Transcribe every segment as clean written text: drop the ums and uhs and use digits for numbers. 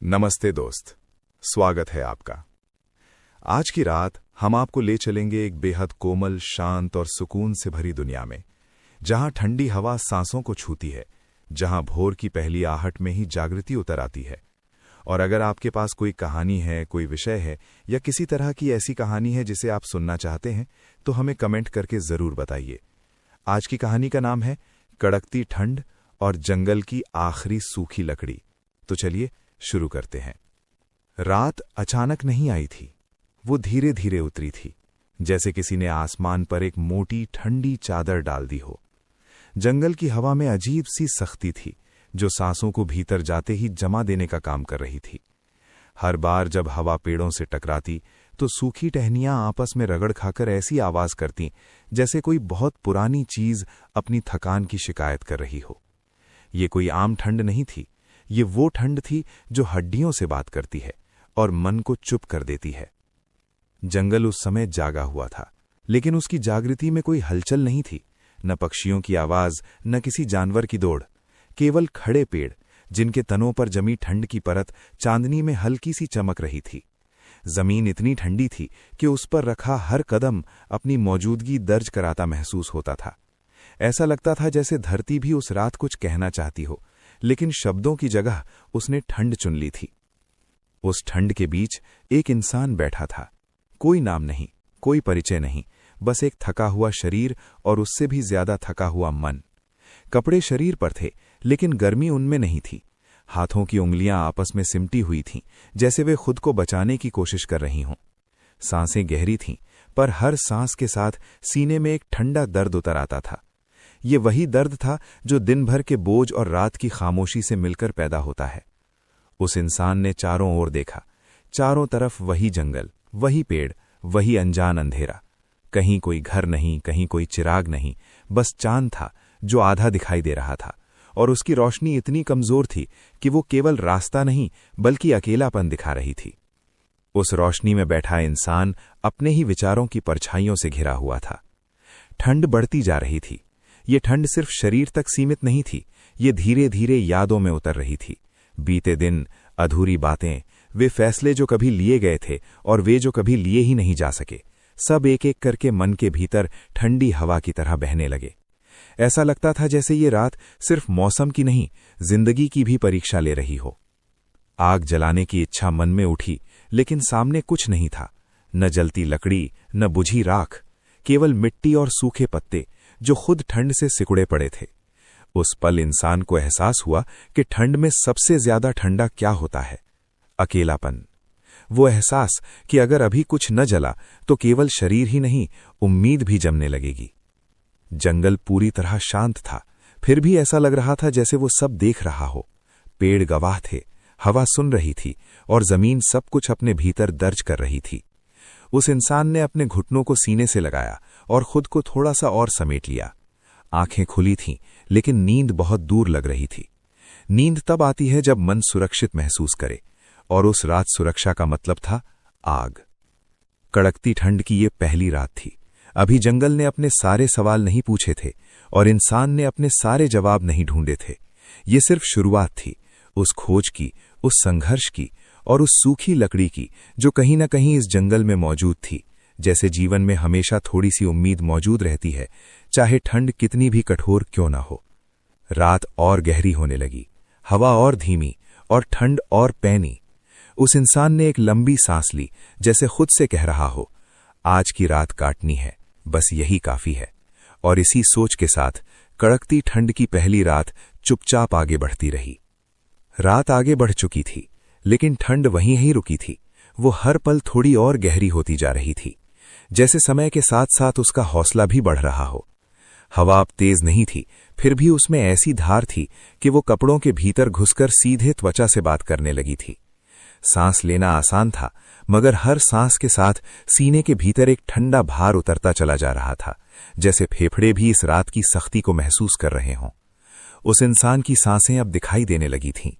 नमस्ते दोस्त, स्वागत है आपका। आज की रात हम आपको ले चलेंगे एक बेहद कोमल, शांत और सुकून से भरी दुनिया में, जहां ठंडी हवा सांसों को छूती है, जहां भोर की पहली आहट में ही जागृति उतर आती है। और अगर आपके पास कोई कहानी है, कोई विषय है या किसी तरह की ऐसी कहानी है जिसे आप सुनना चाहते हैं, तो हमें कमेंट करके जरूर बताइए। आज की कहानी का नाम है कड़कती ठंड और जंगल की आखिरी सूखी लकड़ी। तो चलिए शुरू करते हैं। रात अचानक नहीं आई थी, वो धीरे धीरे उतरी थी, जैसे किसी ने आसमान पर एक मोटी ठंडी चादर डाल दी हो। जंगल की हवा में अजीब सी सख्ती थी, जो सांसों को भीतर जाते ही जमा देने का काम कर रही थी। हर बार जब हवा पेड़ों से टकराती तो सूखी टहनियां आपस में रगड़ खाकर ऐसी आवाज करती जैसे कोई बहुत पुरानी चीज अपनी थकान की शिकायत कर रही हो। ये कोई आम ठंड नहीं थी, ये वो ठंड थी जो हड्डियों से बात करती है और मन को चुप कर देती है। जंगल उस समय जागा हुआ था, लेकिन उसकी जागृति में कोई हलचल नहीं थी, न पक्षियों की आवाज, न किसी जानवर की दौड़। केवल खड़े पेड़, जिनके तनों पर जमी ठंड की परत चांदनी में हल्की सी चमक रही थी। जमीन इतनी ठंडी थी कि उस पर रखा हर कदम अपनी मौजूदगी दर्ज कराता महसूस होता था। ऐसा लगता था जैसे धरती भी उस रात कुछ कहना चाहती हो, लेकिन शब्दों की जगह उसने ठंड चुन ली थी। उस ठंड के बीच एक इंसान बैठा था। कोई नाम नहीं, कोई परिचय नहीं, बस एक थका हुआ शरीर और उससे भी ज्यादा थका हुआ मन। कपड़े शरीर पर थे, लेकिन गर्मी उनमें नहीं थी। हाथों की उंगलियां आपस में सिमटी हुई थीं, जैसे वे खुद को बचाने की कोशिश कर रही हों। सांसें गहरी थीं, पर हर सांस के साथ सीने में एक ठंडा दर्द उतर आता था। ये वही दर्द था जो दिन भर के बोझ और रात की खामोशी से मिलकर पैदा होता है। उस इंसान ने चारों ओर देखा। चारों तरफ वही जंगल, वही पेड़, वही अनजान अंधेरा। कहीं कोई घर नहीं, कहीं कोई चिराग नहीं, बस चांद था जो आधा दिखाई दे रहा था, और उसकी रोशनी इतनी कमजोर थी कि वो केवल रास्ता नहीं बल्कि अकेलापन दिखा रही थी। उस रोशनी में बैठा इंसान अपने ही विचारों की परछाइयों से घिरा हुआ था। ठंड बढ़ती जा रही थी। ये ठंड सिर्फ शरीर तक सीमित नहीं थी, ये धीरे धीरे यादों में उतर रही थी। बीते दिन, अधूरी बातें, वे फैसले जो कभी लिए गए थे और वे जो कभी लिए ही नहीं जा सके, सब एक एक करके मन के भीतर ठंडी हवा की तरह बहने लगे। ऐसा लगता था जैसे ये रात सिर्फ मौसम की नहीं, जिंदगी की भी परीक्षा ले रही हो। आग जलाने की इच्छा मन में उठी, लेकिन सामने कुछ नहीं था। न जलती लकड़ी, न बुझी राख, केवल मिट्टी और सूखे पत्ते जो खुद ठंड से सिकुड़े पड़े थे। उस पल इंसान को एहसास हुआ कि ठंड में सबसे ज्यादा ठंडा क्या होता है? अकेलापन। वो एहसास कि अगर अभी कुछ न जला तो केवल शरीर ही नहीं, उम्मीद भी जमने लगेगी। जंगल पूरी तरह शांत था, फिर भी ऐसा लग रहा था जैसे वो सब देख रहा हो। पेड़ गवाह थे, हवा सुन रही थी, और जमीन सब कुछ अपने भीतर दर्ज कर रही थी। उस इंसान ने अपने घुटनों को सीने से लगाया और खुद को थोड़ा सा और समेट लिया। आंखें खुली थीं, लेकिन नींद बहुत दूर लग रही थी। नींद तब आती है जब मन सुरक्षित महसूस करे, और उस रात सुरक्षा का मतलब था आग। कड़कती ठंड की ये पहली रात थी। अभी जंगल ने अपने सारे सवाल नहीं पूछे थे और इंसान ने अपने सारे जवाब नहीं ढूंढे थे। ये सिर्फ शुरुआत थी, उस खोज की, उस संघर्ष की और उस सूखी लकड़ी की जो कहीं न कहीं इस जंगल में मौजूद थी। जैसे जीवन में हमेशा थोड़ी सी उम्मीद मौजूद रहती है, चाहे ठंड कितनी भी कठोर क्यों ना हो। रात और गहरी होने लगी, हवा और धीमी और ठंड और पैनी। उस इंसान ने एक लंबी सांस ली, जैसे खुद से कह रहा हो, आज की रात काटनी है, बस यही काफी है। और इसी सोच के साथ कड़कती ठंड की पहली रात चुपचाप आगे बढ़ती रही। रात आगे बढ़ चुकी थी, लेकिन ठंड वहीं ही रुकी थी। वो हर पल थोड़ी और गहरी होती जा रही थी, जैसे समय के साथ साथ उसका हौसला भी बढ़ रहा हो। हवा अब तेज नहीं थी, फिर भी उसमें ऐसी धार थी कि वो कपड़ों के भीतर घुसकर सीधे त्वचा से बात करने लगी थी। सांस लेना आसान था, मगर हर सांस के साथ सीने के भीतर एक ठंडा भार उतरता चला जा रहा था, जैसे फेफड़े भी इस रात की सख्ती को महसूस कर रहे हों। उस इंसान की सांसें अब दिखाई देने लगी थीं।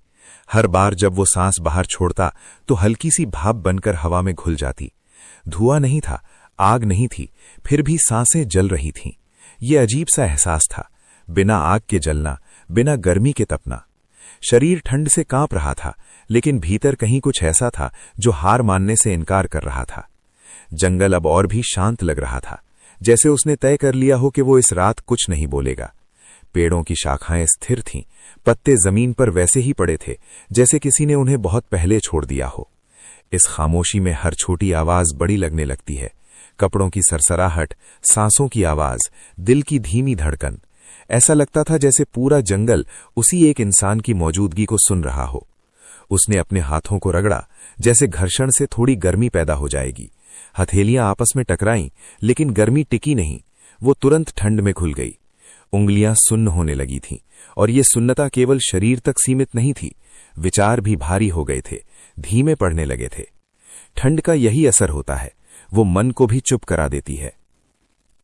हर बार जब वो सांस बाहर छोड़ता तो हल्की सी भाप बनकर हवा में घुल जाती। धुआं नहीं था, आग नहीं थी, फिर भी सांसें जल रही थीं। ये अजीब सा एहसास था, बिना आग के जलना, बिना गर्मी के तपना। शरीर ठंड से कांप रहा था, लेकिन भीतर कहीं कुछ ऐसा था जो हार मानने से इनकार कर रहा था। जंगल अब और भी शांत लग रहा था, जैसे उसने तय कर लिया हो कि वो इस रात कुछ नहीं बोलेगा। पेड़ों की शाखाएं स्थिर थीं, पत्ते जमीन पर वैसे ही पड़े थे जैसे किसी ने उन्हें बहुत पहले छोड़ दिया हो। इस खामोशी में हर छोटी आवाज बड़ी लगने लगती है। कपड़ों की सरसराहट, सांसों की आवाज, दिल की धीमी धड़कन। ऐसा लगता था जैसे पूरा जंगल उसी एक इंसान की मौजूदगी को सुन रहा हो। उसने अपने हाथों को रगड़ा, जैसे घर्षण से थोड़ी गर्मी पैदा हो जाएगी। हथेलियां आपस में टकराईं, लेकिन गर्मी टिकी नहीं, वो तुरंत ठंड में घुल गई। उंगलियां सुन्न होने लगी थीं, और ये सुन्नता केवल शरीर तक सीमित नहीं थी, विचार भी भारी हो गए थे, धीमे पड़ने लगे थे। ठंड का यही असर होता है, वो मन को भी चुप करा देती है।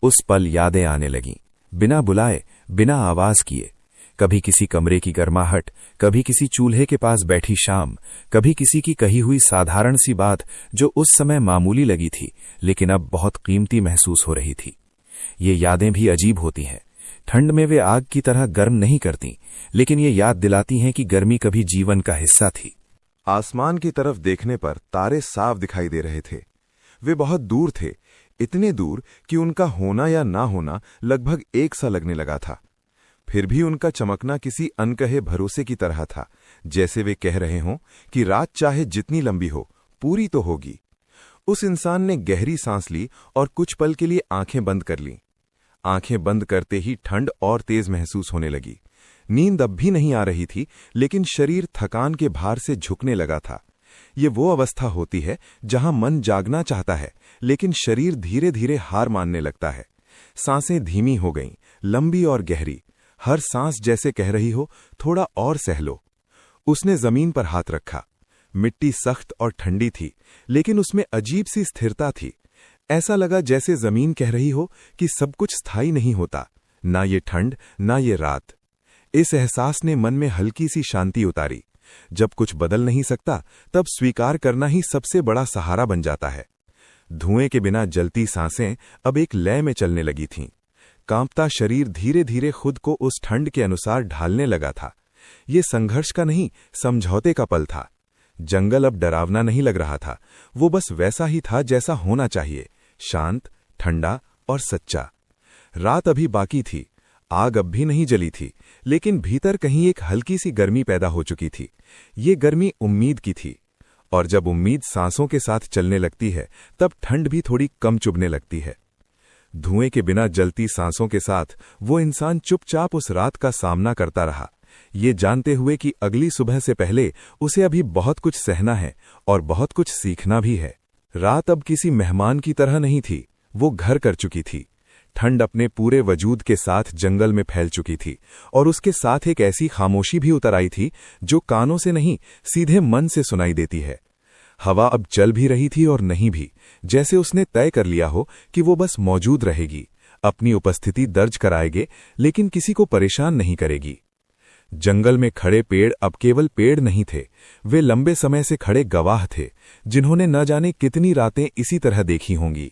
उस पल यादें आने लगीं, बिना बुलाए, बिना आवाज किए। कभी किसी कमरे की गर्माहट, कभी किसी चूल्हे के पास बैठी शाम, कभी किसी की कही हुई साधारण सी बात जो उस समय मामूली लगी थी लेकिन अब बहुत कीमती महसूस हो रही थी। ये यादें भी अजीब होती हैं। ठंड में वे आग की तरह गर्म नहीं करती, लेकिन ये याद दिलाती हैं कि गर्मी कभी जीवन का हिस्सा थी। आसमान की तरफ देखने पर तारे साफ दिखाई दे रहे थे। वे बहुत दूर थे, इतने दूर कि उनका होना या ना होना लगभग एक सा लगने लगा था। फिर भी उनका चमकना किसी अनकहे भरोसे की तरह था, जैसे वे कह रहे हों कि रात चाहे जितनी लंबी हो, पूरी तो होगी। उस इंसान ने गहरी सांस ली और कुछ पल के लिए आंखें बंद कर लीं। आंखें बंद करते ही ठंड और तेज महसूस होने लगी। नींद अब भी नहीं आ रही थी, लेकिन शरीर थकान के भार से झुकने लगा था। ये वो अवस्था होती है जहां मन जागना चाहता है, लेकिन शरीर धीरे धीरे हार मानने लगता है। सांसें धीमी हो गईं, लंबी और गहरी। हर सांस जैसे कह रही हो, थोड़ा और सह लो। उसने जमीन पर हाथ रखा। मिट्टी सख्त और ठंडी थी, लेकिन उसमें अजीब सी स्थिरता थी। ऐसा लगा जैसे जमीन कह रही हो कि सब कुछ स्थायी नहीं होता, ना ये ठंड, ना ये रात। इस एहसास ने मन में हल्की सी शांति उतारी। जब कुछ बदल नहीं सकता, तब स्वीकार करना ही सबसे बड़ा सहारा बन जाता है। धुएं के बिना जलती सांसें अब एक लय में चलने लगी थीं। कांपता शरीर धीरे धीरे खुद को उस ठंड के अनुसार ढालने लगा था। ये संघर्ष का नहीं, समझौते का पल था। जंगल अब डरावना नहीं लग रहा था, वो बस वैसा ही था जैसा होना चाहिए, शांत, ठंडा और सच्चा। रात अभी बाकी थी, आग अब भी नहीं जली थी, लेकिन भीतर कहीं एक हल्की सी गर्मी पैदा हो चुकी थी। ये गर्मी उम्मीद की थी, और जब उम्मीद सांसों के साथ चलने लगती है, तब ठंड भी थोड़ी कम चुभने लगती है। धुएं के बिना जलती सांसों के साथ वो इंसान चुपचाप उस रात का सामना करता रहा, ये जानते हुए कि अगली सुबह से पहले उसे अभी बहुत कुछ सहना है और बहुत कुछ सीखना भी है। रात अब किसी मेहमान की तरह नहीं थी, वो घर कर चुकी थी। ठंड अपने पूरे वजूद के साथ जंगल में फैल चुकी थी, और उसके साथ एक ऐसी खामोशी भी उतर आई थी जो कानों से नहीं, सीधे मन से सुनाई देती है। हवा अब चल भी रही थी और नहीं भी, जैसे उसने तय कर लिया हो कि वो बस मौजूद रहेगी, अपनी उपस्थिति दर्ज कराएगे, लेकिन किसी को परेशान नहीं करेगी। जंगल में खड़े पेड़ अब केवल पेड़ नहीं थे, वे लंबे समय से खड़े गवाह थे, जिन्होंने न जाने कितनी रातें इसी तरह देखी होंगी।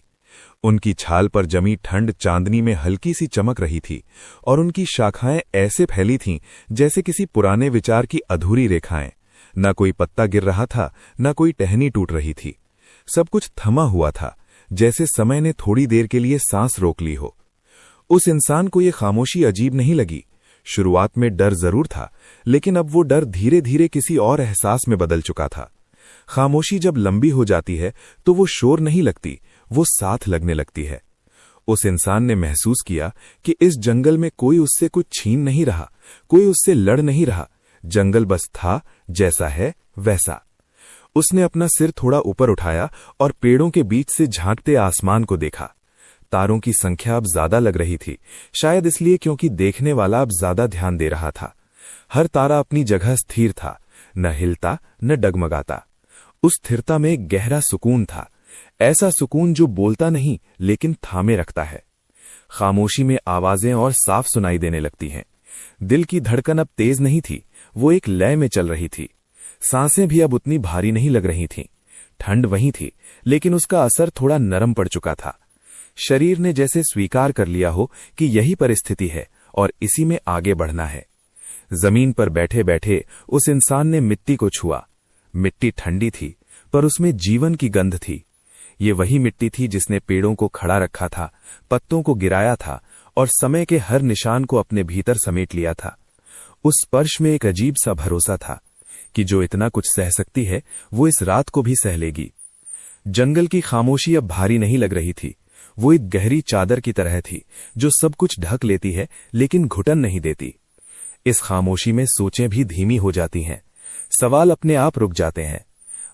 उनकी छाल पर जमी ठंड चांदनी में हल्की सी चमक रही थी, और उनकी शाखाएं ऐसे फैली थीं जैसे किसी पुराने विचार की अधूरी रेखाएं। न कोई पत्ता गिर रहा था, न कोई टहनी टूट रही थी। सब कुछ थमा हुआ था, जैसे समय ने थोड़ी देर के लिए सांस रोक ली हो। उस इंसान को ये खामोशी अजीब नहीं लगी। शुरुआत में डर जरूर था, लेकिन अब वो डर धीरे धीरे किसी और एहसास में बदल चुका था। खामोशी जब लंबी हो जाती है तो वो शोर नहीं लगती, वो साथ लगने लगती है। उस इंसान ने महसूस किया कि इस जंगल में कोई उससे कुछ छीन नहीं रहा, कोई उससे लड़ नहीं रहा। जंगल बस था, जैसा है वैसा। उसने अपना सिर थोड़ा ऊपर उठाया और पेड़ों के बीच से झांकते आसमान को देखा। तारों की संख्या अब ज्यादा लग रही थी, शायद इसलिए क्योंकि देखने वाला अब ज्यादा ध्यान दे रहा था। हर तारा अपनी जगह स्थिर था, न हिलता न डगमगाता। उस स्थिरता में एक गहरा सुकून था, ऐसा सुकून जो बोलता नहीं लेकिन थामे रखता है। खामोशी में आवाजें और साफ सुनाई देने लगती हैं। दिल की धड़कन अब तेज नहीं थी, वो एक लय में चल रही थी। सांसें भी अब उतनी भारी नहीं लग रही थीं। ठंड वहीं थी, लेकिन उसका असर थोड़ा नरम पड़ चुका था। शरीर ने जैसे स्वीकार कर लिया हो कि यही परिस्थिति है और इसी में आगे बढ़ना है। जमीन पर बैठे बैठे उस इंसान ने मिट्टी को छुआ। मिट्टी ठंडी थी, पर उसमें जीवन की गंध थी। ये वही मिट्टी थी जिसने पेड़ों को खड़ा रखा था, पत्तों को गिराया था और समय के हर निशान को अपने भीतर समेट लिया था। उस स्पर्श में एक अजीब सा भरोसा था कि जो इतना कुछ सह सकती है वो इस रात को भी सह लेगी। जंगल की खामोशी अब भारी नहीं लग रही थी। वो एक गहरी चादर की तरह थी जो सब कुछ ढक लेती है लेकिन घुटन नहीं देती। इस खामोशी में सोचें भी धीमी हो जाती हैं, सवाल अपने आप रुक जाते हैं।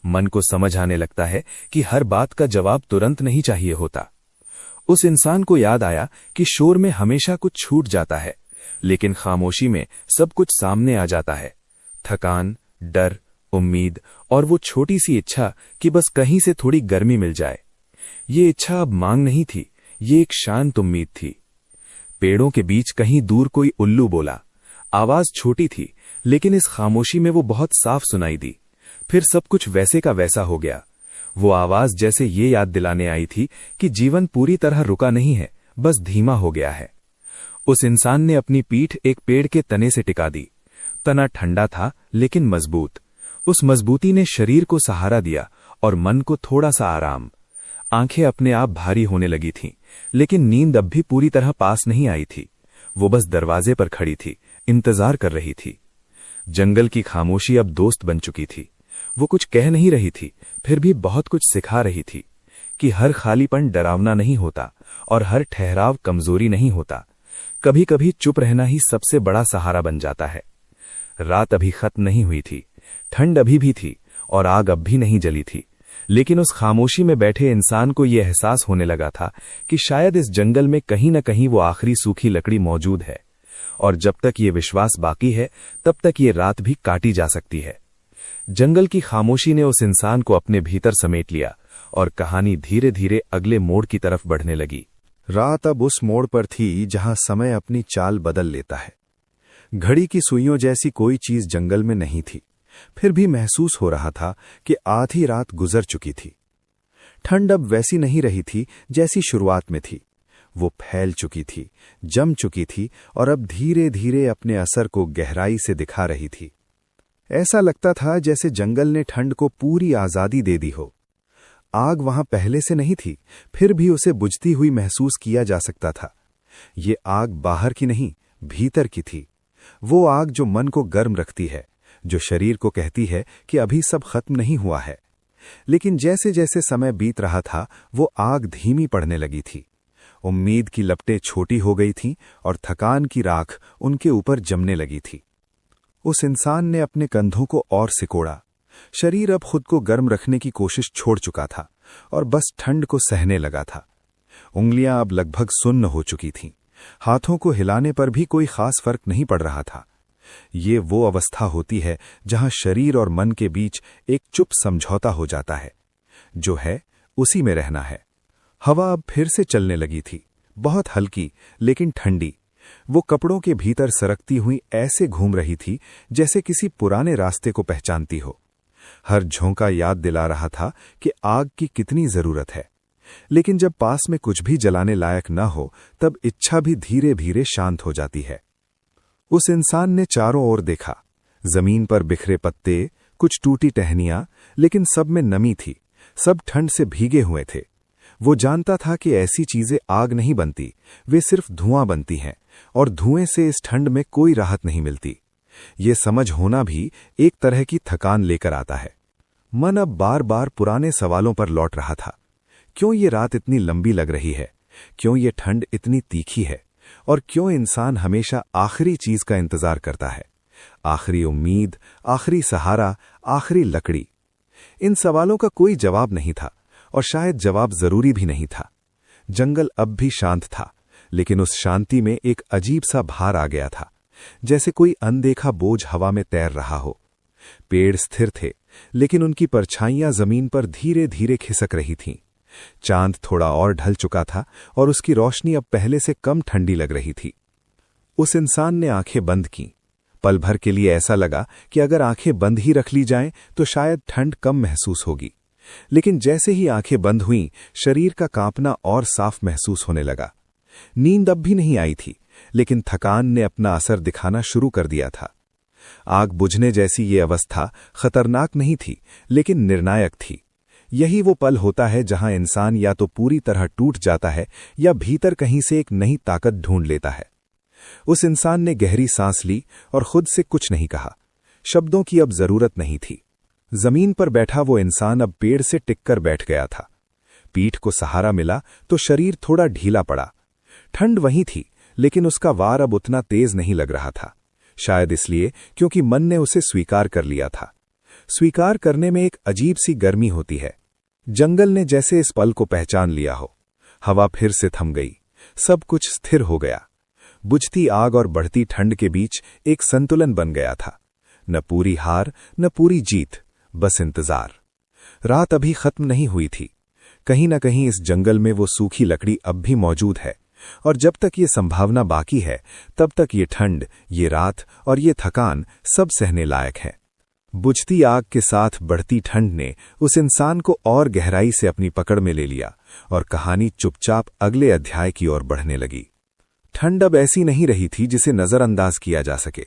मन को समझ आने लगता है कि हर बात का जवाब तुरंत नहीं चाहिए होता। उस इंसान को याद आया कि शोर में हमेशा कुछ छूट जाता है, लेकिन खामोशी में सब कुछ सामने आ जाता है। थकान, डर, उम्मीद और वो छोटी सी इच्छा कि बस कहीं से थोड़ी गर्मी मिल जाए। ये इच्छा अब मांग नहीं थी, ये एक शांत उम्मीद थी। पेड़ों के बीच कहीं दूर कोई उल्लू बोला। आवाज छोटी थी, लेकिन इस खामोशी में वो बहुत साफ सुनाई दी। फिर सब कुछ वैसे का वैसा हो गया। वो आवाज जैसे ये याद दिलाने आई थी कि जीवन पूरी तरह रुका नहीं है, बस धीमा हो गया है। उस इंसान ने अपनी पीठ एक पेड़ के तने से टिका दी। तना ठंडा था लेकिन मजबूत। उस मजबूती ने शरीर को सहारा दिया और मन को थोड़ा सा आराम। आंखें अपने आप भारी होने लगी थीं, लेकिन नींद अब भी पूरी तरह पास नहीं आई थी। वो बस दरवाजे पर खड़ी थी, इंतजार कर रही थी। जंगल की खामोशी अब दोस्त बन चुकी थी। वो कुछ कह नहीं रही थी, फिर भी बहुत कुछ सिखा रही थी कि हर खालीपन डरावना नहीं होता और हर ठहराव कमजोरी नहीं होता। कभी कभी चुप रहना ही सबसे बड़ा सहारा बन जाता है। रात अभी खत्म नहीं हुई थी, ठंड अभी भी थी और आग अब भी नहीं जली थी, लेकिन उस खामोशी में बैठे इंसान को यह एहसास होने लगा था कि शायद इस जंगल में कहीं न कहीं वो आखिरी सूखी लकड़ी मौजूद है, और जब तक ये विश्वास बाकी है तब तक ये रात भी काटी जा सकती है। जंगल की खामोशी ने उस इंसान को अपने भीतर समेट लिया और कहानी धीरे धीरे अगले मोड़ की तरफ बढ़ने लगी। रात अब उस मोड़ पर थी जहां समय अपनी चाल बदल लेता है। घड़ी की सुइयों जैसी कोई चीज जंगल में नहीं थी, फिर भी महसूस हो रहा था कि आधी रात गुजर चुकी थी। ठंड अब वैसी नहीं रही थी जैसी शुरुआत में थी। वो फैल चुकी थी, जम चुकी थी और अब धीरे धीरे अपने असर को गहराई से दिखा रही थी। ऐसा लगता था जैसे जंगल ने ठंड को पूरी आजादी दे दी हो। आग वहां पहले से नहीं थी, फिर भी उसे बुझती हुई महसूस किया जा सकता था। ये आग बाहर की नहीं, भीतर की थी। वो आग जो मन को गर्म रखती है, जो शरीर को कहती है कि अभी सब खत्म नहीं हुआ है। लेकिन जैसे जैसे समय बीत रहा था, वो आग धीमी पड़ने लगी थी। उम्मीद की लपटें छोटी हो गई थीं और थकान की राख उनके ऊपर जमने लगी थी। उस इंसान ने अपने कंधों को और सिकोड़ा। शरीर अब खुद को गर्म रखने की कोशिश छोड़ चुका था और बस ठंड को सहने लगा था। उंगलियां अब लगभग सुन्न हो चुकी थीं। हाथों को हिलाने पर भी कोई खास फर्क नहीं पड़ रहा था। ये वो अवस्था होती है जहां शरीर और मन के बीच एक चुप समझौता हो जाता है। जो है उसी में रहना है। हवा अब फिर से चलने लगी थी, बहुत हल्की लेकिन ठंडी। वो कपड़ों के भीतर सरकती हुई ऐसे घूम रही थी जैसे किसी पुराने रास्ते को पहचानती हो। हर झोंका याद दिला रहा था कि आग की कितनी जरूरत है। लेकिन जब पास में कुछ भी जलाने लायक न हो, तब इच्छा भी धीरे धीरे शांत हो जाती है। उस इंसान ने चारों ओर देखा। जमीन पर बिखरे पत्ते, कुछ टूटी टहनियां, लेकिन सब में नमी थी। सब ठंड से भीगे हुए थे। वो जानता था कि ऐसी चीजें आग नहीं बनती, वे सिर्फ धुआं बनती हैं, और धुएं से इस ठंड में कोई राहत नहीं मिलती। ये समझ होना भी एक तरह की थकान लेकर आता है। मन अब बार बार पुराने सवालों पर लौट रहा था। क्यों ये रात इतनी लंबी लग रही है? क्यों ये ठंड इतनी तीखी है? और क्यों इंसान हमेशा आखिरी चीज का इंतजार करता है? आखिरी उम्मीद, आखिरी सहारा, आखिरी लकड़ी। इन सवालों का कोई जवाब नहीं था, और शायद जवाब जरूरी भी नहीं था। जंगल अब भी शांत था, लेकिन उस शांति में एक अजीब सा भार आ गया था, जैसे कोई अनदेखा बोझ हवा में तैर रहा हो। पेड़ स्थिर थे, लेकिन उनकी परछाइयां जमीन पर धीरे धीरे खिसक रही थीं। चांद थोड़ा और ढल चुका था और उसकी रोशनी अब पहले से कम ठंडी लग रही थी। उस इंसान ने आंखें बंद कीं। पल भर के लिए ऐसा लगा कि अगर आंखें बंद ही रख ली जाएं तो शायद ठंड कम महसूस होगी। लेकिन जैसे ही आंखें बंद हुईं, शरीर का कांपना और साफ महसूस होने लगा। नींद अब भी नहीं आई थी, लेकिन थकान ने अपना असर दिखाना शुरू कर दिया था। आग बुझने जैसी ये अवस्था खतरनाक नहीं थी, लेकिन निर्णायक थी। यही वो पल होता है जहां इंसान या तो पूरी तरह टूट जाता है या भीतर कहीं से एक नई ताकत ढूंढ लेता है। उस इंसान ने गहरी सांस ली और खुद से कुछ नहीं कहा। शब्दों की अब जरूरत नहीं थी। जमीन पर बैठा वो इंसान अब पेड़ से टिककर बैठ गया था। पीठ को सहारा मिला तो शरीर थोड़ा ढीला पड़ा। ठंड वहीं थी, लेकिन उसका वार अब उतना तेज नहीं लग रहा था। शायद इसलिए क्योंकि मन ने उसे स्वीकार कर लिया था। स्वीकार करने में एक अजीब सी गर्मी होती है। जंगल ने जैसे इस पल को पहचान लिया हो। हवा फिर से थम गई, सब कुछ स्थिर हो गया। बुझती आग और बढ़ती ठंड के बीच एक संतुलन बन गया था। न पूरी हार न पूरी जीत, बस इंतजार। रात अभी खत्म नहीं हुई थी। कहीं न कहीं इस जंगल में वो सूखी लकड़ी अब भी मौजूद है, और जब तक ये संभावना बाकी है तब तक ये ठंड, ये रात और ये थकान सब सहने लायक है। बुझती आग के साथ बढ़ती ठंड ने उस इंसान को और गहराई से अपनी पकड़ में ले लिया, और कहानी चुपचाप अगले अध्याय की ओर बढ़ने लगी। ठंड अब ऐसी नहीं रही थी जिसे नजरअंदाज किया जा सके।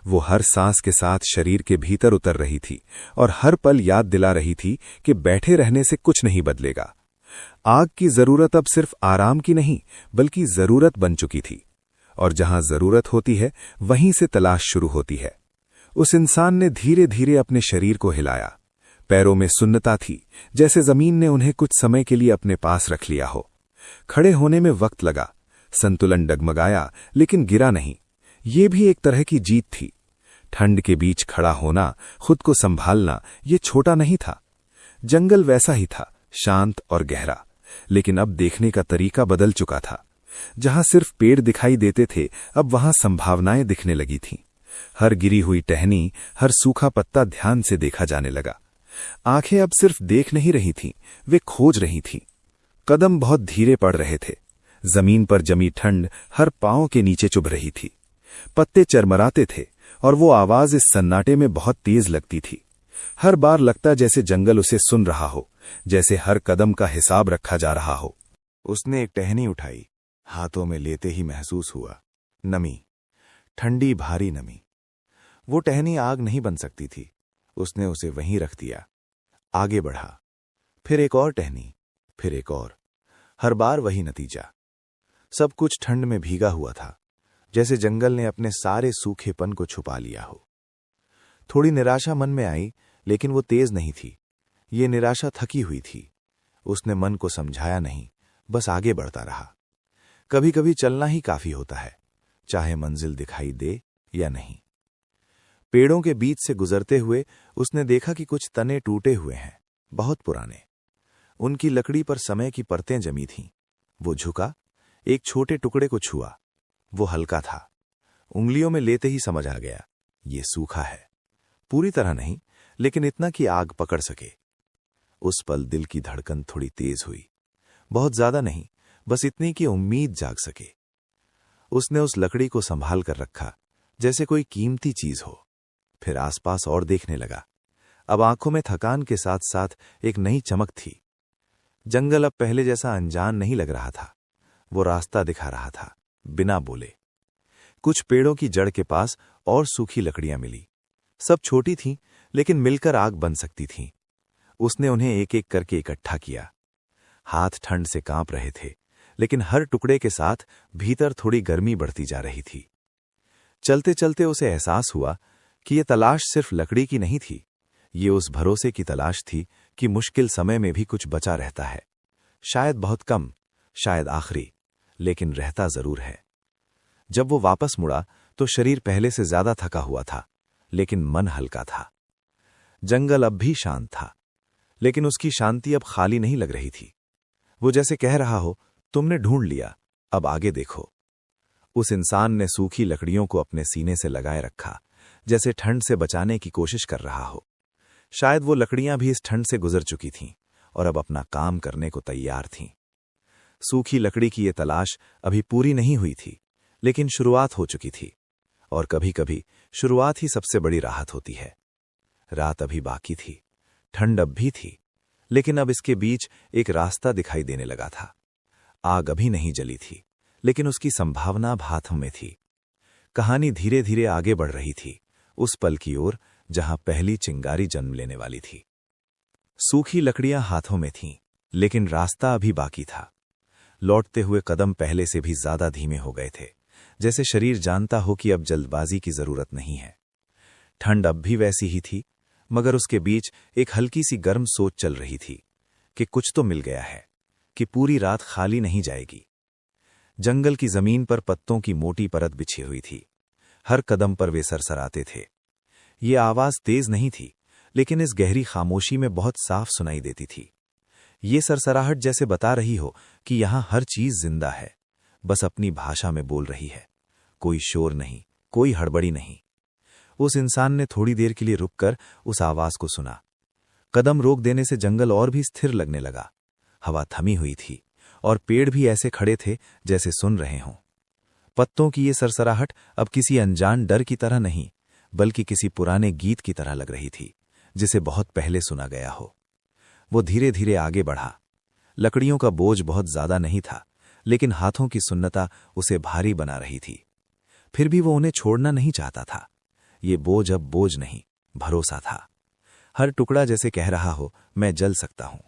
वो हर सांस के साथ शरीर के भीतर उतर रही थी और हर पल याद दिला रही थी कि बैठे रहने से कुछ नहीं बदलेगा। आग की जरूरत अब सिर्फ आराम की नहीं, बल्कि जरूरत बन चुकी थी, और जहां जरूरत होती है वहीं से तलाश शुरू होती है। उस इंसान ने धीरे धीरे अपने शरीर को हिलाया। पैरों में सुन्नता थी, जैसे जमीन ने उन्हें कुछ समय के लिए अपने पास रख लिया हो। खड़े होने में वक्त लगा। संतुलन डगमगाया, लेकिन गिरा नहीं। ये भी एक तरह की जीत थी। ठंड के बीच खड़ा होना, खुद को संभालना, ये छोटा नहीं था। जंगल वैसा ही था, शांत और गहरा, लेकिन अब देखने का तरीका बदल चुका था। जहां सिर्फ पेड़ दिखाई देते थे, अब वहां संभावनाएं दिखने लगी थीं। हर गिरी हुई टहनी, हर सूखा पत्ता ध्यान से देखा जाने लगा। आंखें अब सिर्फ देख नहीं रही थीं, वे खोज रही थीं। कदम बहुत धीरे पड़ रहे थे। जमीन पर जमी ठंड हर पांव के नीचे चुभ रही थी। पत्ते चरमराते थे, और वो आवाज इस सन्नाटे में बहुत तेज लगती थी। हर बार लगता जैसे जंगल उसे सुन रहा हो, जैसे हर कदम का हिसाब रखा जा रहा हो। उसने एक टहनी उठाई। हाथों में लेते ही महसूस हुआ नमी, ठंडी भारी नमी। वो टहनी आग नहीं बन सकती थी। उसने उसे वहीं रख दिया। आगे बढ़ा। फिर एक और टहनी, फिर एक और। हर बार वही नतीजा। सब कुछ ठंड में भीगा हुआ था, जैसे जंगल ने अपने सारे सूखेपन को छुपा लिया हो। थोड़ी निराशा मन में आई, लेकिन वो तेज नहीं थी। ये निराशा थकी हुई थी। उसने मन को समझाया नहीं, बस आगे बढ़ता रहा। कभी कभी चलना ही काफी होता है, चाहे मंजिल दिखाई दे या नहीं। पेड़ों के बीच से गुजरते हुए उसने देखा कि कुछ तने टूटे हुए हैं, बहुत पुराने। उनकी लकड़ी पर समय की परतें जमी थीं। वो झुका, एक छोटे टुकड़े को छुआ। वो हल्का था। उंगलियों में लेते ही समझ आ गया, ये सूखा है। पूरी तरह नहीं, लेकिन इतना कि आग पकड़ सके। उस पल दिल की धड़कन थोड़ी तेज हुई। बहुत ज्यादा नहीं, बस इतनी कि उम्मीद जाग सके। उसने उस लकड़ी को संभाल कर रखा, जैसे कोई कीमती चीज हो। फिर आसपास और देखने लगा। अब आंखों में थकान के साथ साथ एक नई चमक थी। जंगल अब पहले जैसा अनजान नहीं लग रहा था। वो रास्ता दिखा रहा था, बिना बोले। कुछ पेड़ों की जड़ के पास और सूखी लकड़ियां मिली। सब छोटी थीं, लेकिन मिलकर आग बन सकती थीं। उसने उन्हें एक एक करके इकट्ठा किया। हाथ ठंड से कांप रहे थे, लेकिन हर टुकड़े के साथ भीतर थोड़ी गर्मी बढ़ती जा रही थी। चलते चलते उसे एहसास हुआ कि ये तलाश सिर्फ लकड़ी की नहीं थी। ये उस भरोसे की तलाश थी कि मुश्किल समय में भी कुछ बचा रहता है। शायद बहुत कम, शायद आखिरी, लेकिन रहता जरूर है। जब वो वापस मुड़ा तो शरीर पहले से ज्यादा थका हुआ था, लेकिन मन हल्का था। जंगल अब भी शांत था, लेकिन उसकी शांति अब खाली नहीं लग रही थी। वो जैसे कह रहा हो, तुमने ढूंढ लिया, अब आगे देखो। उस इंसान ने सूखी लकड़ियों को अपने सीने से लगाए रखा, जैसे ठंड से बचाने की कोशिश कर रहा हो। शायद वो लकड़ियां भी इस ठंड से गुजर चुकी थीं और अब अपना काम करने को तैयार थीं। सूखी लकड़ी की ये तलाश अभी पूरी नहीं हुई थी, लेकिन शुरुआत हो चुकी थी। और कभी कभी शुरुआत ही सबसे बड़ी राहत होती है। रात अभी बाकी थी, ठंड अब भी थी, लेकिन अब इसके बीच एक रास्ता दिखाई देने लगा था। आग अभी नहीं जली थी, लेकिन उसकी संभावना हाथों में थी। कहानी धीरे धीरे आगे बढ़ रही थी, उस पल की ओर जहां पहली चिंगारी जन्म लेने वाली थी। सूखी लकड़ियां हाथों में थीं, लेकिन रास्ता अभी बाकी था। लौटते हुए कदम पहले से भी ज्यादा धीमे हो गए थे, जैसे शरीर जानता हो कि अब जल्दबाजी की जरूरत नहीं है। ठंड अब भी वैसी ही थी, मगर उसके बीच एक हल्की सी गर्म सोच चल रही थी कि कुछ तो मिल गया है, कि पूरी रात खाली नहीं जाएगी। जंगल की जमीन पर पत्तों की मोटी परत बिछी हुई थी। हर कदम पर वे सरसराते थे। ये आवाज तेज नहीं थी, लेकिन इस गहरी खामोशी में बहुत साफ सुनाई देती थी। ये सरसराहट जैसे बता रही हो कि यहां हर चीज जिंदा है, बस अपनी भाषा में बोल रही है। कोई शोर नहीं, कोई हड़बड़ी नहीं। उस इंसान ने थोड़ी देर के लिए रुककर उस आवाज को सुना। कदम रोक देने से जंगल और भी स्थिर लगने लगा। हवा थमी हुई थी और पेड़ भी ऐसे खड़े थे जैसे सुन रहे हों। पत्तों की ये सरसराहट अब किसी अनजान डर की तरह नहीं, बल्कि किसी पुराने गीत की तरह लग रही थी, जिसे बहुत पहले सुना गया हो। वो धीरे धीरे आगे बढ़ा। लकड़ियों का बोझ बहुत ज्यादा नहीं था, लेकिन हाथों की सुन्नता उसे भारी बना रही थी। फिर भी वो उन्हें छोड़ना नहीं चाहता था। ये बोझ अब बोझ नहीं, भरोसा था। हर टुकड़ा जैसे कह रहा हो, मैं जल सकता हूं।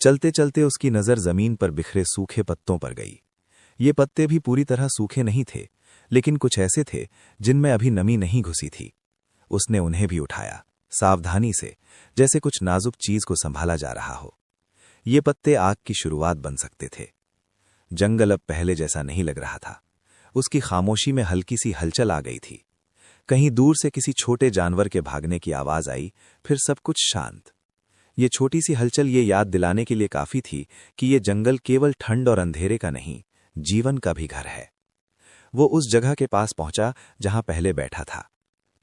चलते चलते उसकी नजर जमीन पर बिखरे सूखे पत्तों पर गई। ये पत्ते भी पूरी तरह सूखे नहीं थे, लेकिन कुछ ऐसे थे जिनमें अभी नमी नहीं घुसी थी। उसने उन्हें भी उठाया, सावधानी से, जैसे कुछ नाजुक चीज को संभाला जा रहा हो। ये पत्ते आग की शुरुआत बन सकते थे। जंगल अब पहले जैसा नहीं लग रहा था। उसकी खामोशी में हल्की सी हलचल आ गई थी। कहीं दूर से किसी छोटे जानवर के भागने की आवाज आई, फिर सब कुछ शांत। ये छोटी सी हलचल ये याद दिलाने के लिए काफी थी कि ये जंगल केवल ठंड और अंधेरे का नहीं, जीवन का भी घर है। वो उस जगह के पास पहुंचा जहां पहले बैठा था।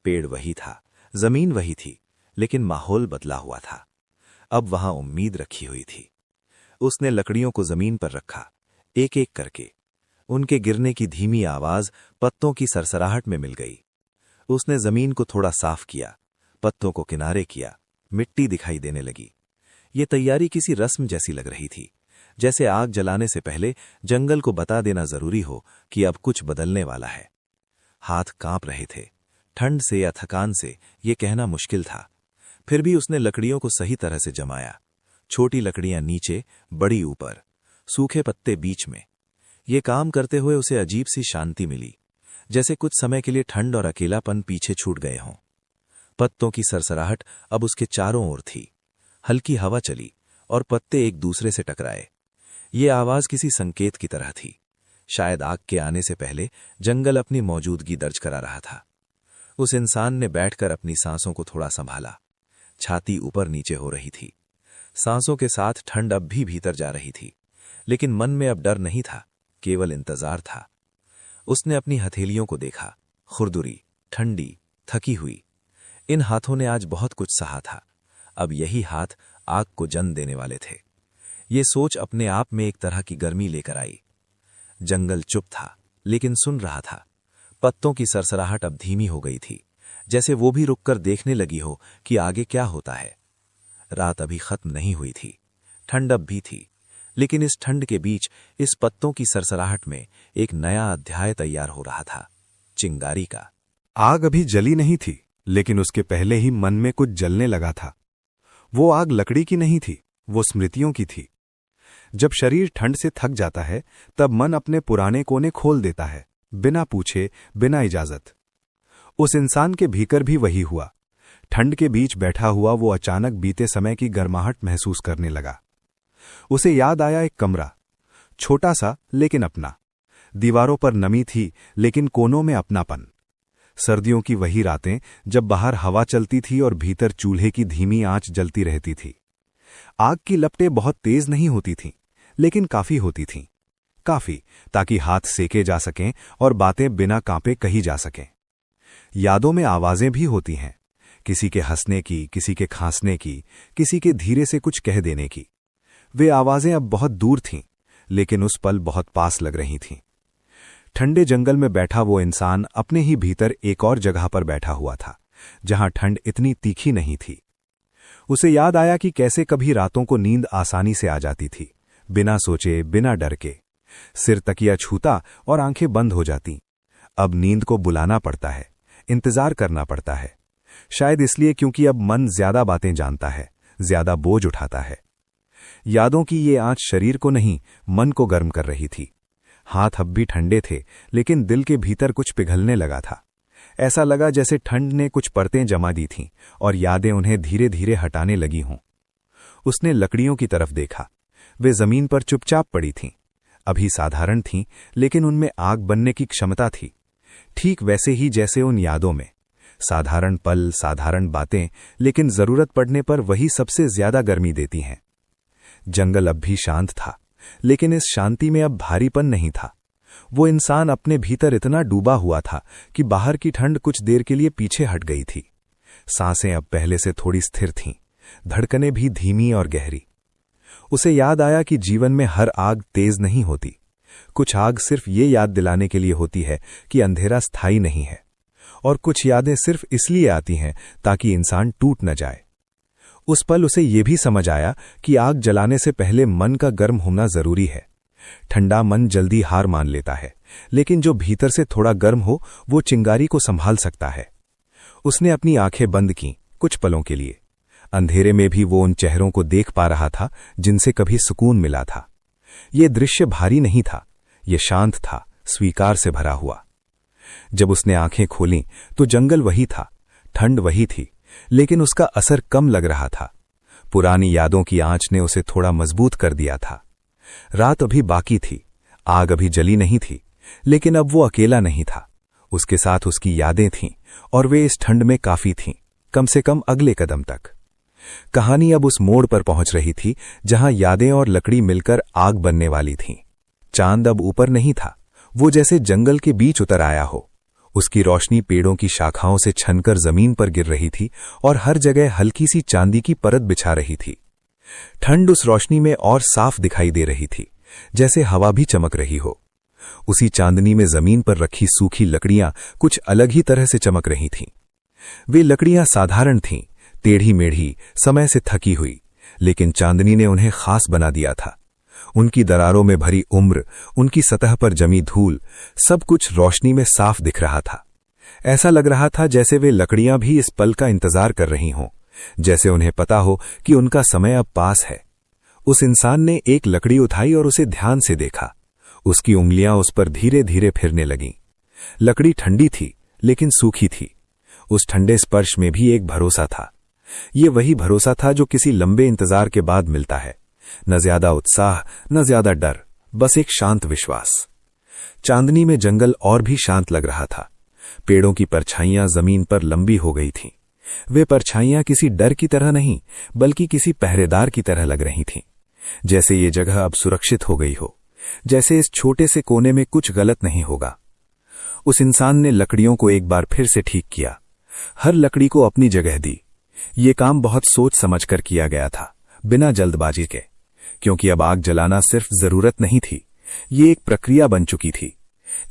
पेड़ वही था, जमीन वही थी, लेकिन माहौल बदला हुआ था। अब वहां उम्मीद रखी हुई थी। उसने लकड़ियों को जमीन पर रखा, एक एक करके। उनके गिरने की धीमी आवाज पत्तों की सरसराहट में मिल गई। उसने जमीन को थोड़ा साफ किया, पत्तों को किनारे किया, मिट्टी दिखाई देने लगी। ये तैयारी किसी रस्म जैसी लग रही थी, जैसे आग जलाने से पहले जंगल को बता देना जरूरी हो कि अब कुछ बदलने वाला है। हाथ कांप रहे थे, ठंड से या थकान से ये कहना मुश्किल था। फिर भी उसने लकड़ियों को सही तरह से जमाया। छोटी लकड़ियां नीचे, बड़ी ऊपर, सूखे पत्ते बीच में। ये काम करते हुए उसे अजीब सी शांति मिली, जैसे कुछ समय के लिए ठंड और अकेलापन पीछे छूट गए हों। पत्तों की सरसराहट अब उसके चारों ओर थी। हल्की हवा चली और पत्ते एक दूसरे से टकराए। ये आवाज किसी संकेत की तरह थी। शायद आग के आने से पहले जंगल अपनी मौजूदगी दर्ज करा रहा था। उस इंसान ने बैठकर अपनी सांसों को थोड़ा संभाला। छाती ऊपर नीचे हो रही थी। सांसों के साथ ठंड अब भी भीतर जा रही थी, लेकिन मन में अब डर नहीं था, केवल इंतजार था। उसने अपनी हथेलियों को देखा, खुरदुरी, ठंडी, थकी हुई। इन हाथों ने आज बहुत कुछ सहा था। अब यही हाथ आग को जन्म देने वाले थे। ये सोच अपने आप में एक तरह की गर्मी लेकर आई। जंगल चुप था, लेकिन सुन रहा था। पत्तों की सरसराहट अब धीमी हो गई थी, जैसे वो भी रुककर देखने लगी हो कि आगे क्या होता है। रात अभी खत्म नहीं हुई थी, ठंड अब भी थी, लेकिन इस ठंड के बीच इस पत्तों की सरसराहट में एक नया अध्याय तैयार हो रहा था, चिंगारी का। आग अभी जली नहीं थी, लेकिन उसके पहले ही मन में कुछ जलने लगा था। वो आग लकड़ी की नहीं थी, वो स्मृतियों की थी। जब शरीर ठंड से थक जाता है, तब मन अपने पुराने कोने खोल देता है, बिना पूछे, बिना इजाजत। उस इंसान के भीतर भी वही हुआ। ठंड के बीच बैठा हुआ वो अचानक बीते समय की गर्माहट महसूस करने लगा। उसे याद आया एक कमरा, छोटा सा लेकिन अपना। दीवारों पर नमी थी, लेकिन कोनों में अपनापन। सर्दियों की वही रातें जब बाहर हवा चलती थी और भीतर चूल्हे की धीमी आंच जलती रहती थी। आग की लपटें बहुत तेज नहीं होती थीं, लेकिन काफी होती थीं। काफी ताकि हाथ सेके जा सकें और बातें बिना कांपे कही जा सकें। यादों में आवाजें भी होती हैं, किसी के हंसने की, किसी के खांसने की, किसी के धीरे से कुछ कह देने की। वे आवाजें अब बहुत दूर थीं, लेकिन उस पल बहुत पास लग रही थीं। ठंडे जंगल में बैठा वो इंसान अपने ही भीतर एक और जगह पर बैठा हुआ था, जहां ठंड इतनी तीखी नहीं थी। उसे याद आया कि कैसे कभी रातों को नींद आसानी से आ जाती थी, बिना सोचे, बिना डर के। सिर तकिया छूता और आंखें बंद हो जाती। अब नींद को बुलाना पड़ता है, इंतजार करना पड़ता है। शायद इसलिए क्योंकि अब मन ज्यादा बातें जानता है, ज्यादा बोझ उठाता है। यादों की ये आंच शरीर को नहीं, मन को गर्म कर रही थी। हाथ अब भी ठंडे थे, लेकिन दिल के भीतर कुछ पिघलने लगा था। ऐसा लगा जैसे ठंड ने कुछ परतें जमा दी थीं और यादें उन्हें धीरे धीरे हटाने लगी हों। उसने लकड़ियों की तरफ देखा। वे जमीन पर चुपचाप पड़ी थीं। अभी साधारण थीं, लेकिन उनमें आग बनने की क्षमता थी। ठीक वैसे ही जैसे उन यादों में। साधारण पल, साधारण बातें, लेकिन जरूरत पड़ने पर वही सबसे ज्यादा गर्मी देती हैं। जंगल अब भी शांत था, लेकिन इस शांति में अब भारीपन नहीं था। वो इंसान अपने भीतर इतना डूबा हुआ था कि बाहर की ठंड कुछ देर के लिए पीछे हट गई थी। सांसें अब पहले से थोड़ी स्थिर थीं, धड़कनें भी धीमी और गहरी। उसे याद आया कि जीवन में हर आग तेज नहीं होती। कुछ आग सिर्फ ये याद दिलाने के लिए होती है कि अंधेरा स्थायी नहीं है, और कुछ यादें सिर्फ इसलिए आती हैं ताकि इंसान टूट न जाए। उस पल उसे ये भी समझ आया कि आग जलाने से पहले मन का गर्म होना जरूरी है। ठंडा मन जल्दी हार मान लेता है, लेकिन जो भीतर से थोड़ा गर्म हो वो चिंगारी को संभाल सकता है। उसने अपनी आंखें बंद की कुछ पलों के लिए। अंधेरे में भी वो उन चेहरों को देख पा रहा था जिनसे कभी सुकून मिला था। ये दृश्य भारी नहीं था, ये शांत था, स्वीकार से भरा हुआ। जब उसने आंखें खोलीं तो जंगल वही था, ठंड वही थी, लेकिन उसका असर कम लग रहा था। पुरानी यादों की आंच ने उसे थोड़ा मजबूत कर दिया था। रात अभी बाकी थी, आग अभी जली नहीं थी, लेकिन अब वो अकेला नहीं था। उसके साथ उसकी यादें थीं, और वे इस ठंड में काफी थीं, कम से कम अगले कदम तक। कहानी अब उस मोड़ पर पहुंच रही थी जहां यादें और लकड़ी मिलकर आग बनने वाली थीं। चांद अब ऊपर नहीं था, वो जैसे जंगल के बीच उतर आया हो। उसकी रोशनी पेड़ों की शाखाओं से छनकर जमीन पर गिर रही थी और हर जगह हल्की सी चांदी की परत बिछा रही थी। ठंड उस रोशनी में और साफ दिखाई दे रही थी, जैसे हवा भी चमक रही हो। उसी चांदनी में जमीन पर रखी सूखी लकड़ियां कुछ अलग ही तरह से चमक रही थीं। वे लकड़ियां साधारण थीं, टेढ़ी मेढ़ी, समय से थकी हुई, लेकिन चांदनी ने उन्हें खास बना दिया था। उनकी दरारों में भरी उम्र, उनकी सतह पर जमी धूल, सब कुछ रोशनी में साफ दिख रहा था। ऐसा लग रहा था जैसे वे लकड़ियां भी इस पल का इंतजार कर रही हों, जैसे उन्हें पता हो कि उनका समय अब पास है। उस इंसान ने एक लकड़ी उठाई और उसे ध्यान से देखा। उसकी उंगलियां उस पर धीरे धीरे फिरने लगीं। लकड़ी ठंडी थी, लेकिन सूखी थी। उस ठंडे स्पर्श में भी एक भरोसा था। ये वही भरोसा था जो किसी लंबे इंतजार के बाद मिलता है। न ज्यादा उत्साह, न ज्यादा डर, बस एक शांत विश्वास। चांदनी में जंगल और भी शांत लग रहा था। पेड़ों की परछाइयां जमीन पर लंबी हो गई थीं। वे परछाइयां किसी डर की तरह नहीं, बल्कि किसी पहरेदार की तरह लग रही थीं। जैसे ये जगह अब सुरक्षित हो गई हो, जैसे इस छोटे से कोने में कुछ गलत नहीं होगा। उस इंसान ने लकड़ियों को एक बार फिर से ठीक किया, हर लकड़ी को अपनी जगह दी। ये काम बहुत सोच समझ कर किया गया था, बिना जल्दबाजी के, क्योंकि अब आग जलाना सिर्फ जरूरत नहीं थी, ये एक प्रक्रिया बन चुकी थी।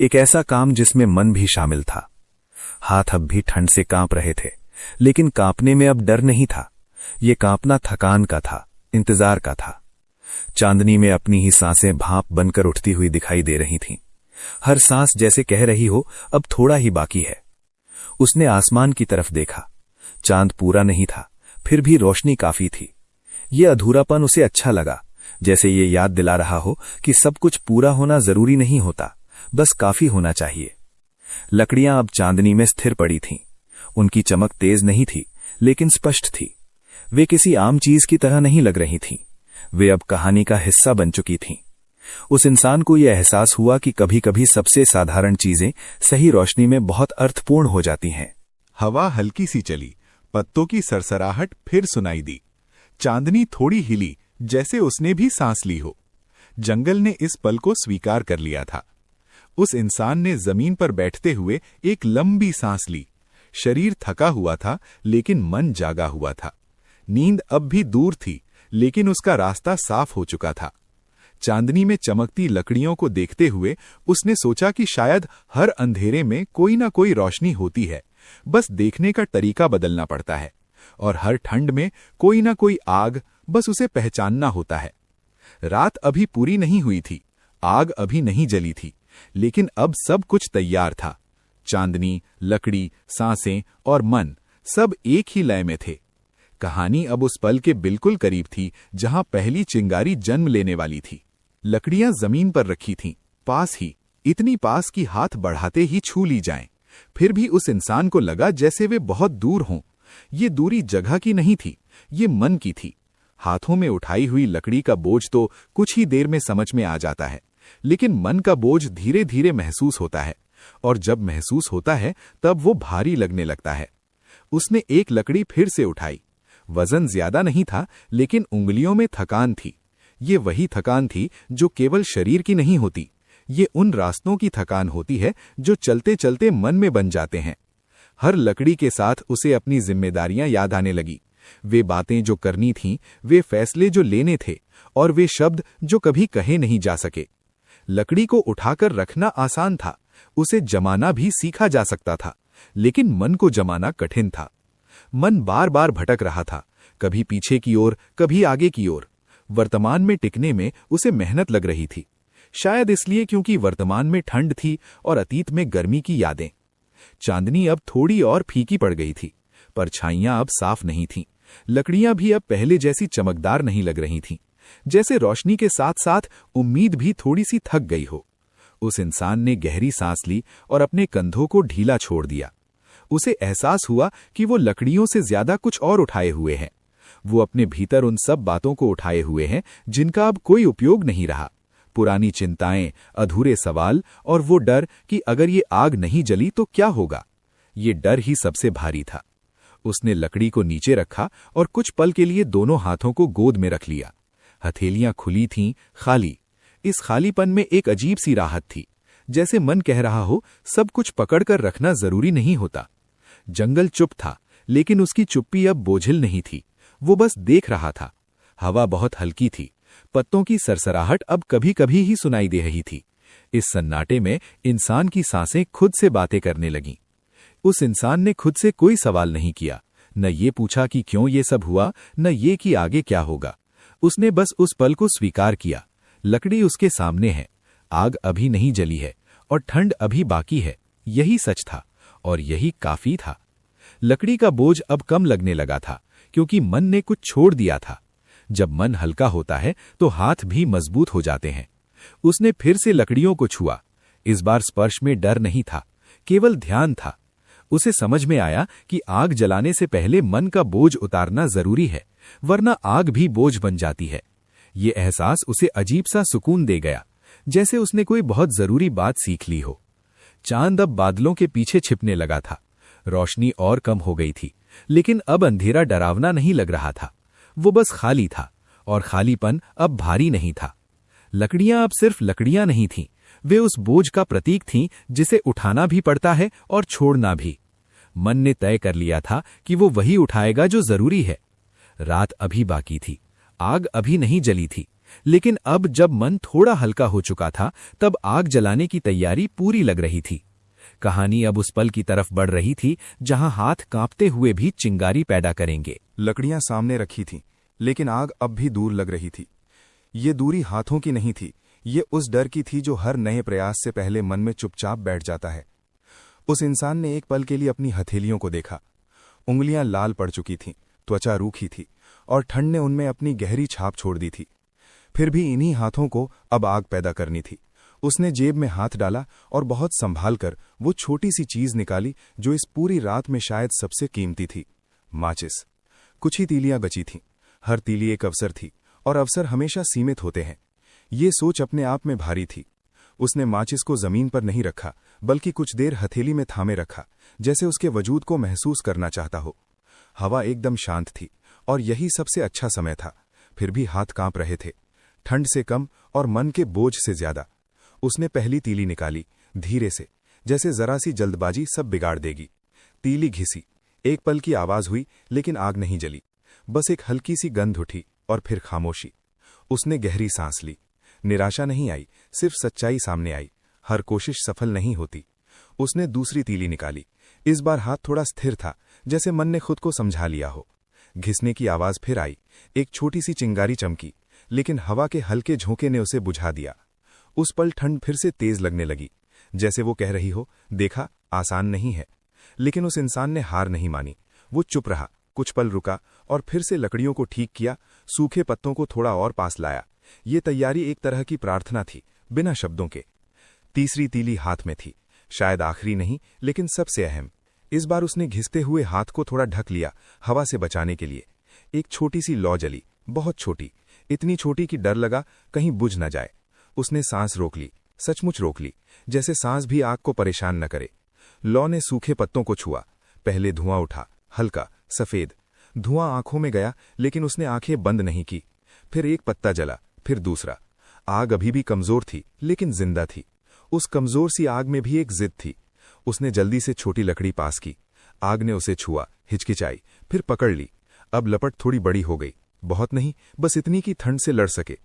एक ऐसा काम जिसमें मन भी शामिल था। हाथ अब भी ठंड से कांप रहे थे, लेकिन कांपने में अब डर नहीं था। ये कांपना थकान का था, इंतजार का था। चांदनी में अपनी ही सांसें भाप बनकर उठती हुई दिखाई दे रही थीं। हर सांस जैसे कह रही हो, अब थोड़ा ही बाकी है। उसने आसमान की तरफ देखा। चांद पूरा नहीं था, फिर भी रोशनी काफी थी। ये अधूरापन उसे अच्छा लगा, जैसे ये याद दिला रहा हो कि सब कुछ पूरा होना जरूरी नहीं होता, बस काफी होना चाहिए। लकड़ियां अब चांदनी में स्थिर पड़ी थीं। उनकी चमक तेज नहीं थी, लेकिन स्पष्ट थी। वे किसी आम चीज की तरह नहीं लग रही थीं। वे अब कहानी का हिस्सा बन चुकी थीं। उस इंसान को यह एहसास हुआ कि कभी कभी सबसे साधारण चीजें सही रोशनी में बहुत अर्थपूर्ण हो जाती हैं। हवा हल्की सी चली, पत्तों की सरसराहट फिर सुनाई दी। चांदनी थोड़ी हिली, जैसे उसने भी सांस ली हो। जंगल ने इस पल को स्वीकार कर लिया था। उस इंसान ने जमीन पर बैठते हुए एक लंबी सांस ली। शरीर थका हुआ था, लेकिन मन जागा हुआ था। नींद अब भी दूर थी, लेकिन उसका रास्ता साफ हो चुका था। चांदनी में चमकती लकड़ियों को देखते हुए उसने सोचा कि शायद हर अंधेरे में कोई ना कोई रोशनी होती है, बस देखने का तरीका बदलना पड़ता है। और हर ठंड में कोई ना कोई आग, बस उसे पहचानना होता है। रात अभी पूरी नहीं हुई थी, आग अभी नहीं जली थी, लेकिन अब सब कुछ तैयार था। चांदनी, लकड़ी, सांसें और मन सब एक ही लय में थे। कहानी अब उस पल के बिल्कुल करीब थी जहां पहली चिंगारी जन्म लेने वाली थी। लकड़ियां जमीन पर रखी थीं, पास ही, इतनी पास कि हाथ बढ़ाते ही छू ली जाएं। फिर भी उस इंसान को लगा जैसे वे बहुत दूर हों। ये दूरी जगह की नहीं थी, ये मन की थी। हाथों में उठाई हुई लकड़ी का बोझ तो कुछ ही देर में समझ में आ जाता है, लेकिन मन का बोझ धीरे धीरे महसूस होता है, और जब महसूस होता है तब वो भारी लगने लगता है। उसने एक लकड़ी फिर से उठाई। वजन ज्यादा नहीं था, लेकिन उंगलियों में थकान थी। ये वही थकान थी जो केवल शरीर की नहीं होती, ये उन रास्तों की थकान होती है जो चलते चलते मन में बन जाते हैं। हर लकड़ी के साथ उसे अपनी जिम्मेदारियां याद आने लगी। वे बातें जो करनी थीं, वे फैसले जो लेने थे, और वे शब्द जो कभी कहे नहीं जा सके। लकड़ी को उठाकर रखना आसान था, उसे जमाना भी सीखा जा सकता था, लेकिन मन को जमाना कठिन था। मन बार बार भटक रहा था, कभी पीछे की ओर, कभी आगे की ओर। वर्तमान में टिकने में उसे मेहनत लग रही थी, शायद इसलिए क्योंकि वर्तमान में ठंड थी और अतीत में गर्मी की यादें। चांदनी अब थोड़ी और फीकी पड़ गई थी, परछाइयां अब साफ नहीं थीं। लकड़ियां भी अब पहले जैसी चमकदार नहीं लग रही थीं, जैसे रोशनी के साथ साथ उम्मीद भी थोड़ी सी थक गई हो। उस इंसान ने गहरी सांस ली और अपने कंधों को ढीला छोड़ दिया। उसे एहसास हुआ कि वो लकड़ियों से ज्यादा कुछ और उठाए हुए हैं। वो अपने भीतर उन सब बातों को उठाए हुए हैं जिनका अब कोई उपयोग नहीं रहा। पुरानी चिंताएं, अधूरे सवाल और वो डर कि अगर ये आग नहीं जली तो क्या होगा। ये डर ही सबसे भारी था। उसने लकड़ी को नीचे रखा और कुछ पल के लिए दोनों हाथों को गोद में रख लिया। हथेलियां खुली थीं, खाली। इस खालीपन में एक अजीब सी राहत थी, जैसे मन कह रहा हो सब कुछ पकड़कर रखना जरूरी नहीं होता। जंगल चुप था, लेकिन उसकी चुप्पी अब बोझिल नहीं थी। वो बस देख रहा था। हवा बहुत हल्की थी, पत्तों की सरसराहट अब कभी कभी ही सुनाई दे रही थी। इस सन्नाटे में इंसान की सांसें खुद से बातें करने लगीं। उस इंसान ने खुद से कोई सवाल नहीं किया, न ये पूछा कि क्यों ये सब हुआ, न ये कि आगे क्या होगा। उसने बस उस पल को स्वीकार किया। लकड़ी उसके सामने है, आग अभी नहीं जली है और ठंड अभी बाकी है। यही सच था और यही काफी था। लकड़ी का बोझ अब कम लगने लगा था, क्योंकि मन ने कुछ छोड़ दिया था। जब मन हल्का होता है तो हाथ भी मजबूत हो जाते हैं। उसने फिर से लकड़ियों को छुआ। इस बार स्पर्श में डर नहीं था, केवल ध्यान था। उसे समझ में आया कि आग जलाने से पहले मन का बोझ उतारना जरूरी है, वरना आग भी बोझ बन जाती है। ये एहसास उसे अजीब सा सुकून दे गया, जैसे उसने कोई बहुत जरूरी बात सीख ली हो। चांद अब बादलों के पीछे छिपने लगा था। रोशनी और कम हो गई थी, लेकिन अब अंधेरा डरावना नहीं लग रहा था। वो बस खाली था, और खालीपन अब भारी नहीं था। लकड़ियां अब सिर्फ लकड़ियां नहीं थीं, वे उस बोझ का प्रतीक थीं जिसे उठाना भी पड़ता है और छोड़ना भी। मन ने तय कर लिया था कि वो वही उठाएगा जो जरूरी है। रात अभी बाकी थी, आग अभी नहीं जली थी, लेकिन अब जब मन थोड़ा हल्का हो चुका था, तब आग जलाने की तैयारी पूरी लग रही थी। कहानी अब उस पल की तरफ बढ़ रही थी जहां हाथ कांपते हुए भी चिंगारी पैदा करेंगे। लकड़ियां सामने रखी थीं, लेकिन आग अब भी दूर लग रही थी। ये दूरी हाथों की नहीं थी, ये उस डर की थी जो हर नए प्रयास से पहले मन में चुपचाप बैठ जाता है। उस इंसान ने एक पल के लिए अपनी हथेलियों को देखा। उंगलियां लाल पड़ चुकी थीं, त्वचा रूखी थी, और ठंड ने उनमें अपनी गहरी छाप छोड़ दी थी। फिर भी इन्हीं हाथों को अब आग पैदा करनी थी। उसने जेब में हाथ डाला और बहुत संभाल कर वो छोटी सी चीज निकाली जो इस पूरी रात में शायद सबसे कीमती थी, माचिस। कुछ ही तीलियां बची थीं। हर तीली एक अवसर थी, और अवसर हमेशा सीमित होते हैं। ये सोच अपने आप में भारी थी। उसने माचिस को जमीन पर नहीं रखा, बल्कि कुछ देर हथेली में थामे रखा, जैसे उसके वजूद को महसूस करना चाहता हो। हवा एकदम शांत थी, और यही सबसे अच्छा समय था। फिर भी हाथ कांप रहे थे, ठंड से कम और मन के बोझ से ज्यादा। उसने पहली तीली निकाली, धीरे से, जैसे जरा सी जल्दबाजी सब बिगाड़ देगी। तीली घिसी, एक पल की आवाज हुई, लेकिन आग नहीं जली। बस एक हल्की सी गंध उठी, और फिर खामोशी। उसने गहरी सांस ली। निराशा नहीं आई, सिर्फ सच्चाई सामने आई। हर कोशिश सफल नहीं होती। उसने दूसरी तीली निकाली। इस बार हाथ थोड़ा स्थिर था, जैसे मन ने खुद को समझा लिया हो। घिसने की आवाज फिर आई। एक छोटी सी चिंगारी चमकी, लेकिन हवा के हल्के झोंके ने उसे बुझा दिया। उस पल ठंड फिर से तेज लगने लगी, जैसे वो कह रही हो, देखा, आसान नहीं है। लेकिन उस इंसान ने हार नहीं मानी। वो चुप रहा, कुछ पल रुका और फिर से लकड़ियों को ठीक किया, सूखे पत्तों को थोड़ा और पास लाया। ये तैयारी एक तरह की प्रार्थना थी, बिना शब्दों के। तीसरी तीली हाथ में थी, शायद आखिरी नहीं लेकिन सबसे अहम। इस बार उसने घिसते हुए हाथ को थोड़ा ढक लिया, हवा से बचाने के लिए। एक छोटी सी लौ जली, बहुत छोटी, इतनी छोटी कि डर लगा कहीं बुझ न जाए। उसने सांस रोक ली, सचमुच रोक ली, जैसे सांस भी आग को परेशान न करे। लौ ने सूखे पत्तों को छुआ। पहले धुआं उठा, हल्का, सफेद। धुआं आंखों में गया, लेकिन उसने आंखें बंद नहीं की। फिर एक पत्ता जला, फिर दूसरा। आग अभी भी कमजोर थी, लेकिन जिंदा थी। उस कमजोर सी आग में भी एक जिद थी। उसने जल्दी से छोटी लकड़ी पास की। आग ने उसे छुआ, हिचकिचाई, फिर पकड़ ली। अब लपट थोड़ी बड़ी हो गई, बहुत नहीं, बस इतनी कि ठंड से लड़ सके।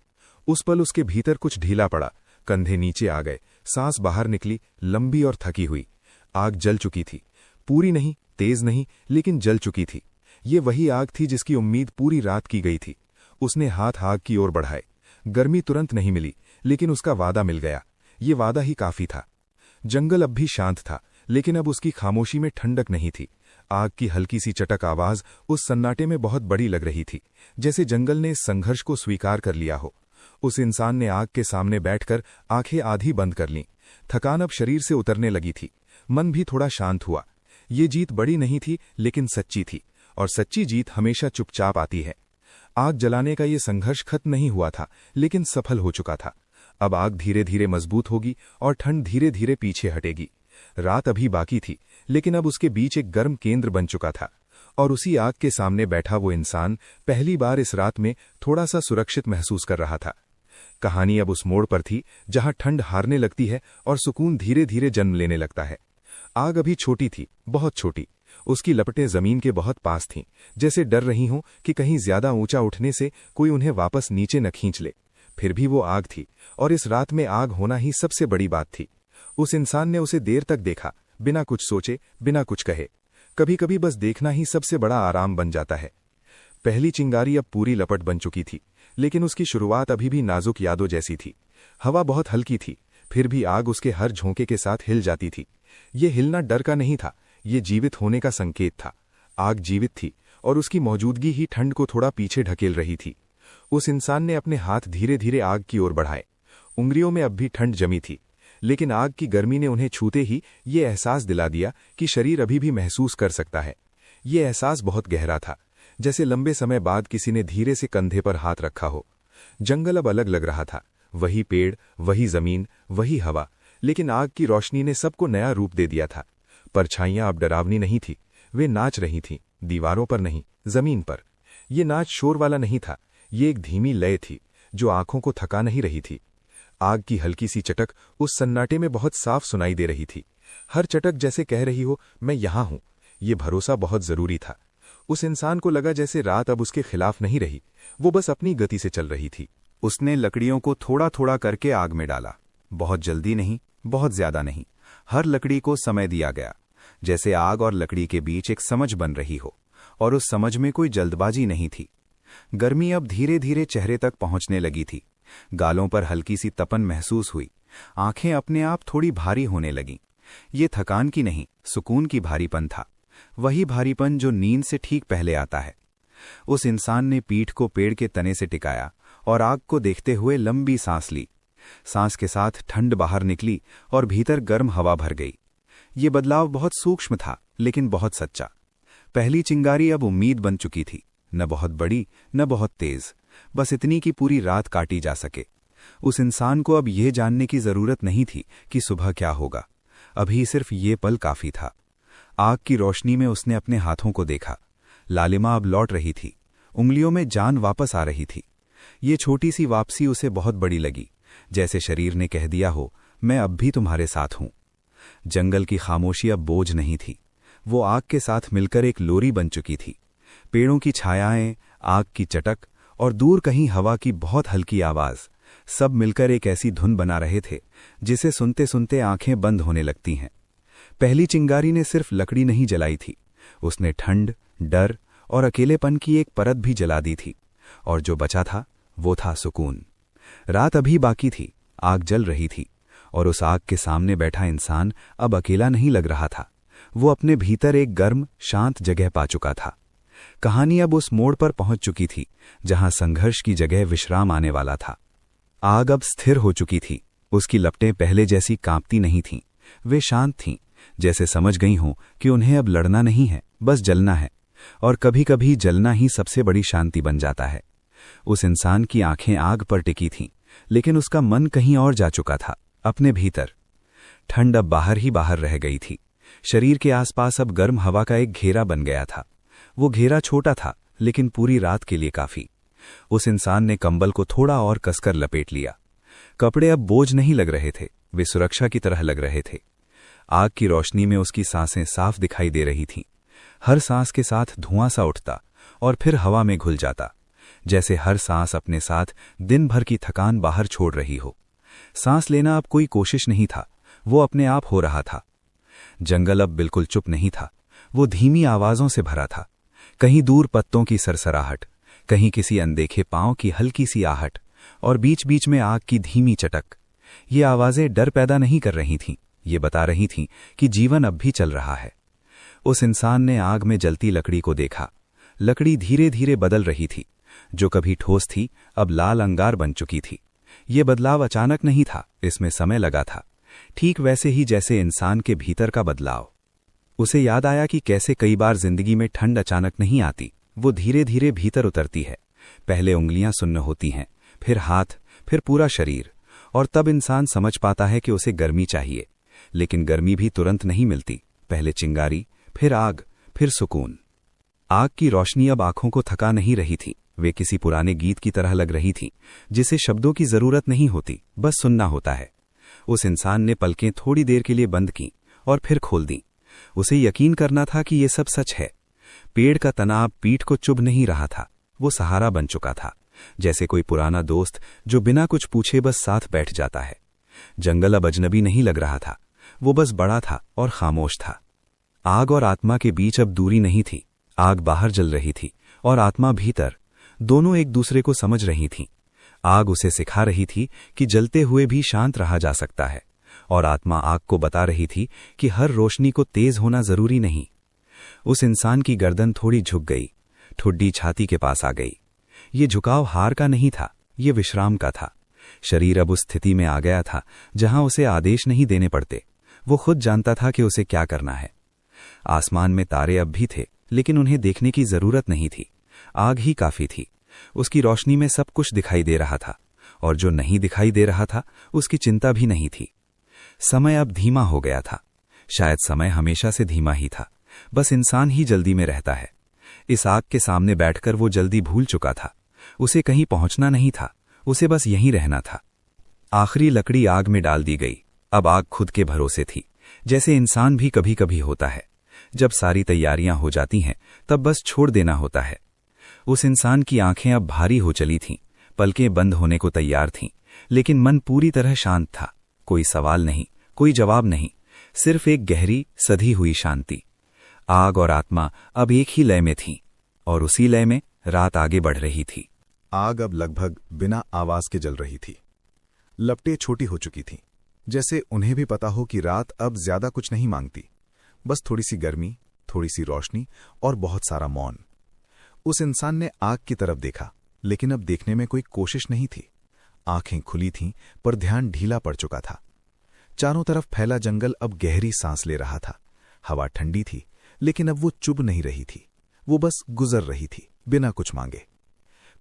उस पल उसके भीतर कुछ ढीला पड़ा, कंधे नीचे आ गए, सांस बाहर निकली, लंबी और थकी हुई। आग जल चुकी थी, पूरी नहीं, तेज नहीं, लेकिन जल चुकी थी। ये वही आग थी जिसकी उम्मीद पूरी रात की गई थी। उसने हाथ आग की ओर बढ़ाए। गर्मी तुरंत नहीं मिली, लेकिन उसका वादा मिल गया। ये वादा ही काफी था। जंगल अब भी शांत था, लेकिन अब उसकी खामोशी में ठंडक नहीं थी। आग की हल्की सी चटक आवाज उस सन्नाटे में बहुत बड़ी लग रही थी, जैसे जंगल ने इस संघर्ष को स्वीकार कर लिया हो। उस इंसान ने आग के सामने बैठकर आंखें आधी बंद कर लीं। थकान अब शरीर से उतरने लगी थी, मन भी थोड़ा शांत हुआ। ये जीत बड़ी नहीं थी, लेकिन सच्ची थी, और सच्ची जीत हमेशा चुपचाप आती है। आग जलाने का ये संघर्ष खत्म नहीं हुआ था, लेकिन सफल हो चुका था। अब आग धीरे धीरे मजबूत होगी और ठंड धीरे धीरे पीछे हटेगी। रात अभी बाकी थी, लेकिन अब उसके बीच एक गर्म केंद्र बन चुका था, और उसी आग के सामने बैठा वो इंसान पहली बार इस रात में थोड़ा सा सुरक्षित महसूस कर रहा था। कहानी अब उस मोड़ पर थी जहां ठंड हारने लगती है और सुकून धीरे धीरे जन्म लेने लगता है। आग अभी छोटी थी, बहुत छोटी। उसकी लपटें जमीन के बहुत पास थीं, जैसे डर रही हों कि कहीं ज्यादा ऊंचा उठने से कोई उन्हें वापस नीचे न खींच ले। फिर भी वो आग थी, और इस रात में आग होना ही सबसे बड़ी बात थी। उस इंसान ने उसे देर तक देखा, बिना कुछ सोचे, बिना कुछ कहे। कभी कभी बस देखना ही सबसे बड़ा आराम बन जाता है। पहली चिंगारी अब पूरी लपट बन चुकी थी, लेकिन उसकी शुरुआत अभी भी नाजुक यादों जैसी थी। हवा बहुत हल्की थी, फिर भी आग उसके हर झोंके के साथ हिल जाती थी। ये हिलना डर का नहीं था, ये जीवित होने का संकेत था। आग जीवित थी, और उसकी मौजूदगी ही ठंड को थोड़ा पीछे ढकेल रही थी। उस इंसान ने अपने हाथ धीरे धीरे आग की ओर बढ़ाए। उंगलियों में अब भी ठंड जमी थी, लेकिन आग की गर्मी ने उन्हें छूते ही ये एहसास दिला दिया कि शरीर अभी भी महसूस कर सकता है। ये एहसास बहुत गहरा था, जैसे लंबे समय बाद किसी ने धीरे से कंधे पर हाथ रखा हो। जंगल अब अलग लग रहा था, वही पेड़, वही जमीन, वही हवा, लेकिन आग की रोशनी ने सबको नया रूप दे दिया था। परछाइयां अब डरावनी नहीं थी, वे नाच रही थीं, दीवारों पर नहीं, जमीन पर। ये नाच शोर वाला नहीं था, ये एक धीमी लय थी जो आंखों को थका नहीं रही थी। आग की हल्की सी चटक उस सन्नाटे में बहुत साफ सुनाई दे रही थी। हर चटक जैसे कह रही हो, मैं यहां हूं। ये भरोसा बहुत जरूरी था। उस इंसान को लगा जैसे रात अब उसके खिलाफ नहीं रही, वो बस अपनी गति से चल रही थी। उसने लकड़ियों को थोड़ा थोड़ा करके आग में डाला। बहुत जल्दी नहीं, बहुत ज्यादा नहीं। हर लकड़ी को समय दिया गया, जैसे आग और लकड़ी के बीच एक समझ बन रही हो, और उस समझ में कोई जल्दबाजी नहीं थी। गर्मी अब धीरे धीरे चेहरे तक पहुंचने लगी थी। गालों पर हल्की सी तपन महसूस हुई। आंखें अपने आप थोड़ी भारी होने लगीं। ये थकान की नहीं, सुकून की भारीपन था, वही भारीपन जो नींद से ठीक पहले आता है। उस इंसान ने पीठ को पेड़ के तने से टिकाया और आग को देखते हुए लंबी सांस ली। सांस के साथ ठंड बाहर निकली और भीतर गर्म हवा भर गई। ये बदलाव बहुत सूक्ष्म था, लेकिन बहुत सच्चा। पहली चिंगारी अब उम्मीद बन चुकी थी, न बहुत बड़ी, न बहुत तेज, बस इतनी कि पूरी रात काटी जा सके। उस इंसान को अब यह जानने की जरूरत नहीं थी कि सुबह क्या होगा। अभी सिर्फ ये पल काफी था। आग की रोशनी में उसने अपने हाथों को देखा। लालिमा अब लौट रही थी, उंगलियों में जान वापस आ रही थी। ये छोटी सी वापसी उसे बहुत बड़ी लगी, जैसे शरीर ने कह दिया हो, मैं अब भी तुम्हारे साथ हूं। जंगल की खामोशी अब बोझ नहीं थी, वो आग के साथ मिलकर एक लोरी बन चुकी थी। पेड़ों की छायाएं, आग की चटक और दूर कहीं हवा की बहुत हल्की आवाज, सब मिलकर एक ऐसी धुन बना रहे थे जिसे सुनते सुनते आंखें बंद होने लगती हैं। पहली चिंगारी ने सिर्फ लकड़ी नहीं जलाई थी, उसने ठंड, डर और अकेलेपन की एक परत भी जला दी थी, और जो बचा था वो था सुकून। रात अभी बाकी थी, आग जल रही थी, और उस आग के सामने बैठा इंसान अब अकेला नहीं लग रहा था। वो अपने भीतर एक गर्म, शांत जगह पा चुका था। कहानी अब उस मोड़ पर पहुंच चुकी थी जहां संघर्ष की जगह विश्राम आने वाला था। आग अब स्थिर हो चुकी थी। उसकी लपटें पहले जैसी कांपती नहीं थीं। वे शांत थीं, जैसे समझ गई हों कि उन्हें अब लड़ना नहीं है, बस जलना है। और कभी कभी जलना ही सबसे बड़ी शांति बन जाता है। उस इंसान की आंखें आग पर टिकी थीं, लेकिन उसका मन कहीं और जा चुका था, अपने भीतर। ठंड अब बाहर ही बाहर रह गई थी। शरीर के आसपास अब गर्म हवा का एक घेरा बन गया था। वो घेरा छोटा था, लेकिन पूरी रात के लिए काफी। उस इंसान ने कंबल को थोड़ा और कसकर लपेट लिया। कपड़े अब बोझ नहीं लग रहे थे, वे सुरक्षा की तरह लग रहे थे। आग की रोशनी में उसकी सांसें साफ दिखाई दे रही थीं। हर सांस के साथ धुआं सा उठता और फिर हवा में घुल जाता, जैसे हर सांस अपने साथ दिन भर की थकान बाहर छोड़ रही हो। सांस लेना अब कोई कोशिश नहीं था, वो अपने आप हो रहा था। जंगल अब बिल्कुल चुप नहीं था, वो धीमी आवाजों से भरा था। कहीं दूर पत्तों की सरसराहट, कहीं किसी अनदेखे पांव की हल्की सी आहट, और बीच बीच में आग की धीमी चटक। ये आवाजें डर पैदा नहीं कर रही थीं, ये बता रही थीं कि जीवन अब भी चल रहा है। उस इंसान ने आग में जलती लकड़ी को देखा। लकड़ी धीरे धीरे बदल रही थी। जो कभी ठोस थी अब लाल अंगार बन चुकी थी। ये बदलाव अचानक नहीं था, इसमें समय लगा था, ठीक वैसे ही जैसे इंसान के भीतर का बदलाव। उसे याद आया कि कैसे कई बार जिंदगी में ठंड अचानक नहीं आती, वो धीरे धीरे भीतर उतरती है। पहले उंगलियां सुन्न होती हैं, फिर हाथ, फिर पूरा शरीर, और तब इंसान समझ पाता है कि उसे गर्मी चाहिए। लेकिन गर्मी भी तुरंत नहीं मिलती। पहले चिंगारी, फिर आग, फिर सुकून। आग की रोशनी अब आंखों को थका नहीं रही थी। वे किसी पुराने गीत की तरह लग रही थी, जिसे शब्दों की जरूरत नहीं होती, बस सुनना होता है। उस इंसान ने पलकें थोड़ी देर के लिए बंद की और फिर खोल दी। उसे यकीन करना था कि ये सब सच है। पेड़ का तना अब पीठ को चुभ नहीं रहा था, वो सहारा बन चुका था, जैसे कोई पुराना दोस्त जो बिना कुछ पूछे बस साथ बैठ जाता है। जंगल अब अजनबी नहीं लग रहा था, वो बस बड़ा था और खामोश था। आग और आत्मा के बीच अब दूरी नहीं थी। आग बाहर जल रही थी और आत्मा भीतर, दोनों एक दूसरे को समझ रही थीं। आग उसे सिखा रही थी कि जलते हुए भी शांत रहा जा सकता है, और आत्मा आग को बता रही थी कि हर रोशनी को तेज होना जरूरी नहीं। उस इंसान की गर्दन थोड़ी झुक गई, ठुड्डी छाती के पास आ गई। ये झुकाव हार का नहीं था, ये विश्राम का था। शरीर अब उस स्थिति में आ गया था जहां उसे आदेश नहीं देने पड़ते। वो खुद जानता था कि उसे क्या करना है। आसमान में तारे अब भी थे, लेकिन उन्हें देखने की जरूरत नहीं थी। आग ही काफी थी। उसकी रोशनी में सब कुछ दिखाई दे रहा था, और जो नहीं दिखाई दे रहा था उसकी चिंता भी नहीं थी। समय अब धीमा हो गया था। शायद समय हमेशा से धीमा ही था, बस इंसान ही जल्दी में रहता है। इस आग के सामने बैठकर वो जल्दी भूल चुका था। उसे कहीं पहुंचना नहीं था, उसे बस यहीं रहना था। आखिरी लकड़ी आग में डाल दी गई। अब आग खुद के भरोसे थी, जैसे इंसान भी कभी कभी होता है। जब सारी तैयारियां हो जाती हैं, तब बस छोड़ देना होता है। उस इंसान की आंखें अब भारी हो चली थीं, पलकें बंद होने को तैयार थीं, लेकिन मन पूरी तरह शांत था। कोई सवाल नहीं, कोई जवाब नहीं, सिर्फ एक गहरी सधी हुई शांति। आग और आत्मा अब एक ही लय में थीं, और उसी लय में रात आगे बढ़ रही थी। आग अब लगभग बिना आवाज के जल रही थी। लपटें छोटी हो चुकी थीं, जैसे उन्हें भी पता हो कि रात अब ज्यादा कुछ नहीं मांगती, बस थोड़ी सी गर्मी, थोड़ी सी रोशनी और बहुत सारा मौन। उस इंसान ने आग की तरफ देखा, लेकिन अब देखने में कोई कोशिश नहीं थी। आंखें खुली थीं, पर ध्यान ढीला पड़ चुका था। चारों तरफ फैला जंगल अब गहरी सांस ले रहा था। हवा ठंडी थी, लेकिन अब वो चुभ नहीं रही थी, वो बस गुजर रही थी, बिना कुछ मांगे।